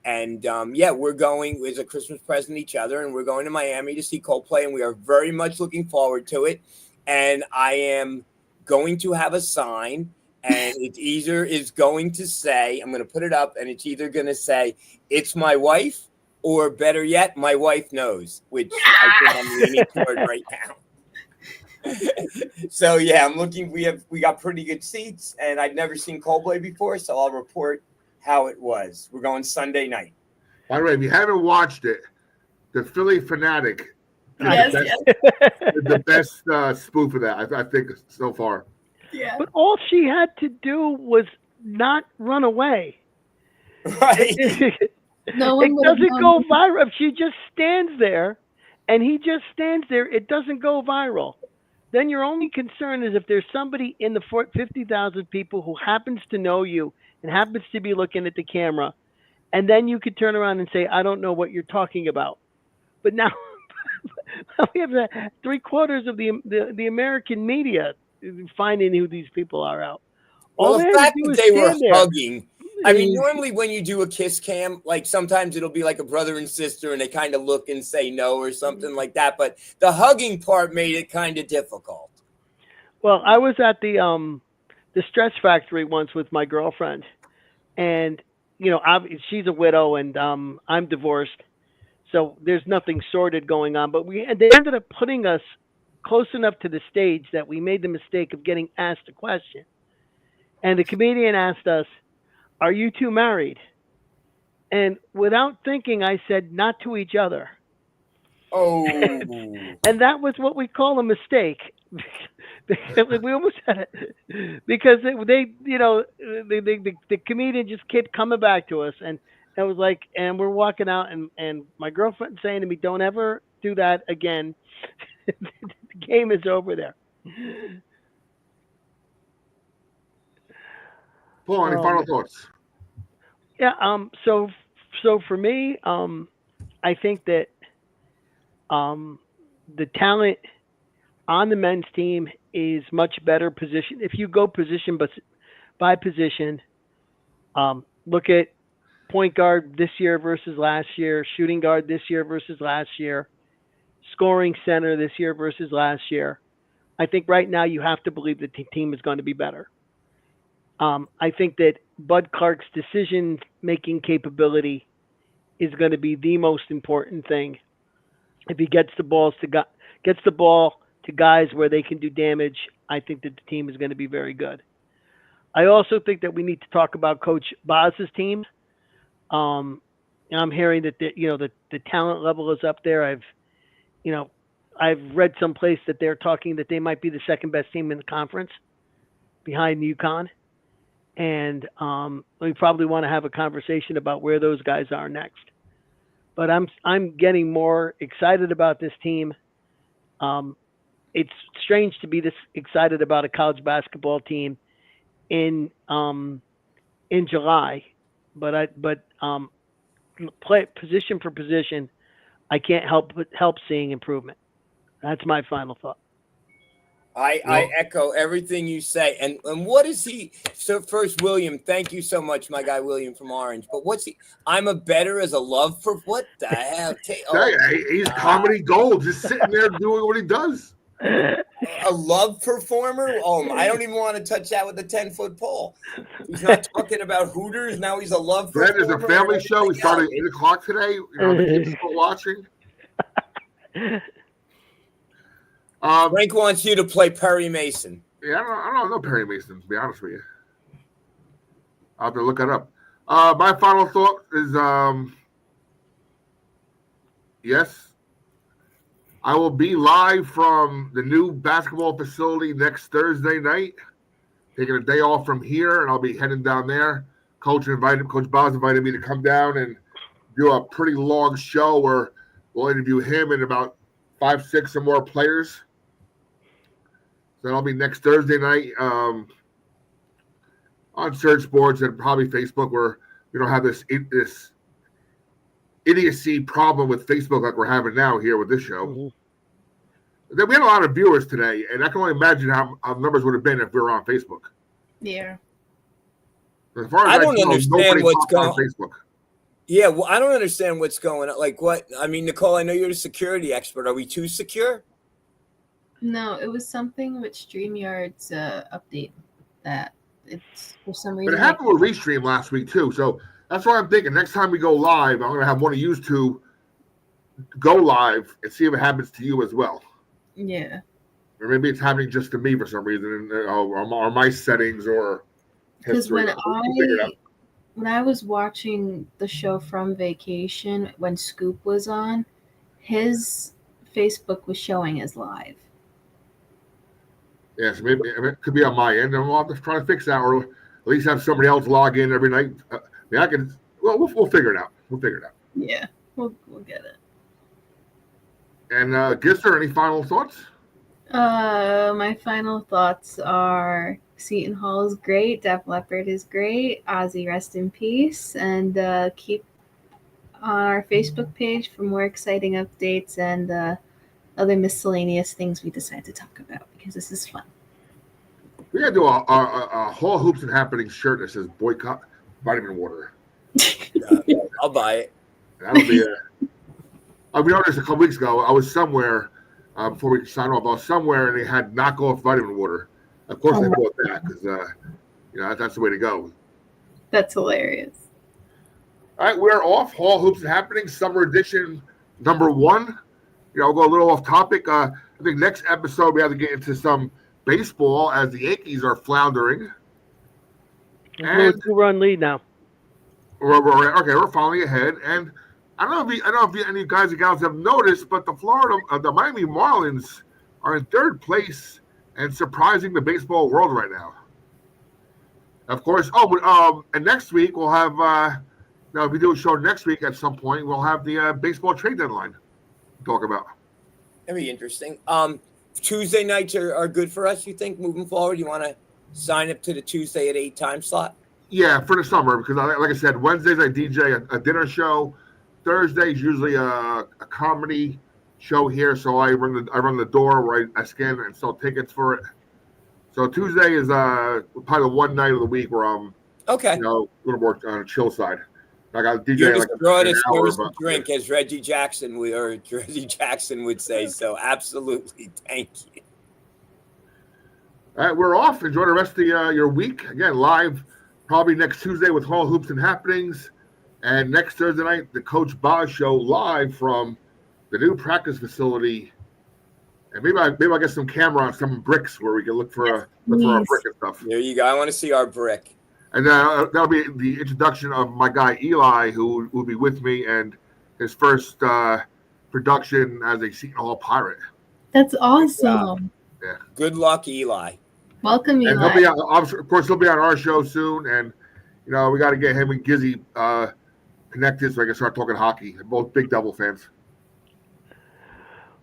We're going as a Christmas present to each other, and we're going to Miami to see Coldplay, and we are very much looking forward to it. And I am going to have a sign, and it either is going to say, I'm going to put it up, and it's either going to say, "It's my wife," or better yet, "My wife knows," which I think I'm leaning toward right now. So yeah, I'm looking. We got pretty good seats, and I'd never seen Coldplay before, so I'll report how it was. We're going Sunday night. By the way, if you haven't watched it, the Philly Fanatic Yes, did the best spoof of that, I think, so far. Yeah. But all she had to do was not run away. Right. No It one would have doesn't known. go viral. If she just stands there and he just stands there, it doesn't go viral. Then your only concern is if there's somebody in the 50,000 people who happens to know you and happens to be looking at the camera, and then you could turn around and say, "I don't know what you're talking about." But now we have 3/4 of the American media finding who these people are out. All Well, they the had to fact do that is they were stand there. hugging. I mean, normally when you do a kiss cam, like sometimes it'll be like a brother and sister, and they kind of look and say no or something like that. But the hugging part made it kind of difficult. Well, I was at the Stress Factory once with my girlfriend, and she's a widow and I'm divorced, so there's nothing sordid going on. But they ended up putting us close enough to the stage that we made the mistake of getting asked a question, and the comedian asked us, "Are you two married?" And without thinking, I said, "Not to each other." Oh, And that was what we call a mistake. We almost had it because the comedian just kept coming back to us, and it was like, and we're walking out, and my girlfriend saying to me, "Don't ever do that again." The game is over there. Paul, any final thoughts? Yeah. So for me, I think that the talent on the men's team is much better positioned. If you go position by position, look at point guard this year versus last year, shooting guard this year versus last year, scoring center this year versus last year. I think right now you have to believe the team is going to be better. I think that Bud Clark's decision-making capability is going to be the most important thing. If he gets the ball to guys where they can do damage, I think that the team is going to be very good. I also think that we need to talk about Coach Boz's team. I'm hearing that the talent level is up there. I've read someplace that they're talking that they might be the second best team in the conference, behind UConn, and we probably want to have a conversation about where those guys are next. But I'm getting more excited about this team. it's strange to be this excited about a college basketball team in July, but play position for position, I can't help seeing improvement. That's my final thought. I echo everything you say. And what is he? So first, William, thank you so much, my guy William from Orange. But what's he? I'm a better as a love for what the hell? He's comedy gold, just sitting there doing what he does. A love performer? Oh, I don't even want to touch that with a 10-foot pole. He's not talking about Hooters. Now he's a love That performer. is a family show. We started at 8 o'clock today. The kids are still watching. Frank wants you to play Perry Mason. Yeah, I don't know Perry Mason, to be honest with you. I'll have to look it up. My final thought is, yes, I will be live from the new basketball facility next Thursday night. Taking a day off from here, and I'll be heading down there. Coach Boz invited me to come down and do a pretty long show where we'll interview him and about 5-6 or more players. So that'll be next Thursday night on search boards and probably Facebook, where we don't have this idiocy problem with Facebook like we're having now here with this show. Mm-hmm. Then we had a lot of viewers today, and I can only imagine how numbers would have been if we were on Facebook. Yeah. As far as I don't understand what's going on Facebook. Yeah, well, I don't understand what's going on. Like, what? I mean, Nicole, I know you're the security expert. Are we too secure? No, it was something with StreamYard's update that it's for some reason. But it happened with Restream last week too. So that's why I'm thinking next time we go live, I'm going to have one of you two go live and see if it happens to you as well. Yeah. Or maybe it's happening just to me for some reason, or my settings or history. Because when I was watching the show from vacation, when Scoop was on, his Facebook was showing as live. Yeah, so maybe it could be on my end, and we'll have to try to fix that, or at least have somebody else log in every night. I can. Well, we'll figure it out. Yeah, we'll get it. And Gister, any final thoughts? My final thoughts are Seton Hall is great, Def Leppard is great, Ozzy rest in peace, and keep on our Facebook page for more exciting updates and other miscellaneous things we decide to talk about, because this is fun. We gotta do a Hall Hoops and Happenings shirt that says boycott vitamin water. I'll buy it. That'll be I'll be honest, a couple weeks ago, I was somewhere, before we sign off, I was somewhere and they had knockoff vitamin water. Of course, I bought that because, that's the way to go. That's hilarious. All right, we're off. Hall Hoops and Happenings, Summer Edition #1. I'll go a little off topic. I think next episode we have to get into some baseball as the Yankees are floundering. We're a 2-run lead now. We're finally ahead. And I don't know if any of you guys and gals have noticed, but the Miami Marlins are in 3rd place and surprising the baseball world right now. Of course. And next week we'll have. If we do a show next week at some point, we'll have the baseball trade deadline to talk about. That'd be interesting. Tuesday nights are good for us, you think, moving forward? You want to sign up to the Tuesday at 8 time slot? Yeah, for the summer, because like I said, Wednesdays I DJ a dinner show. Thursdays usually a comedy show here, so I run the door where I scan and sell tickets for it. So Tuesday is probably the one night of the week where I'm a little more on the chill side. I got DJ. You're like the broadest drink, as Reggie Jackson would say. So absolutely, thank you. All right, we're off. Enjoy the rest of your week. Again, live probably next Tuesday with Hall Hoops and Happenings, and next Thursday night the Coach Boz Show live from the new practice facility. And maybe I get some camera on some bricks where we can look for our brick and stuff. There you go. I want to see our brick. And that'll be the introduction of my guy Eli, who will be with me, and his first production as a Seton Hall Pirate. That's awesome. Yeah. Good luck, Eli. Welcome, Eli. And he'll be on our show soon, and we got to get him and Gizzy connected so I can start talking hockey. Both big Devil fans.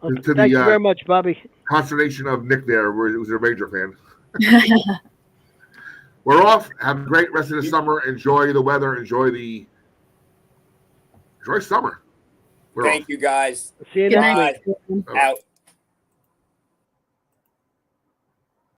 To Thank you the very much, Bobby. consternation of Nick there, who's a Ranger fan. We're off. Have a great rest of the summer. Enjoy the weather. Enjoy summer. We're off. Thank you, guys. See you Good next night. week. Out.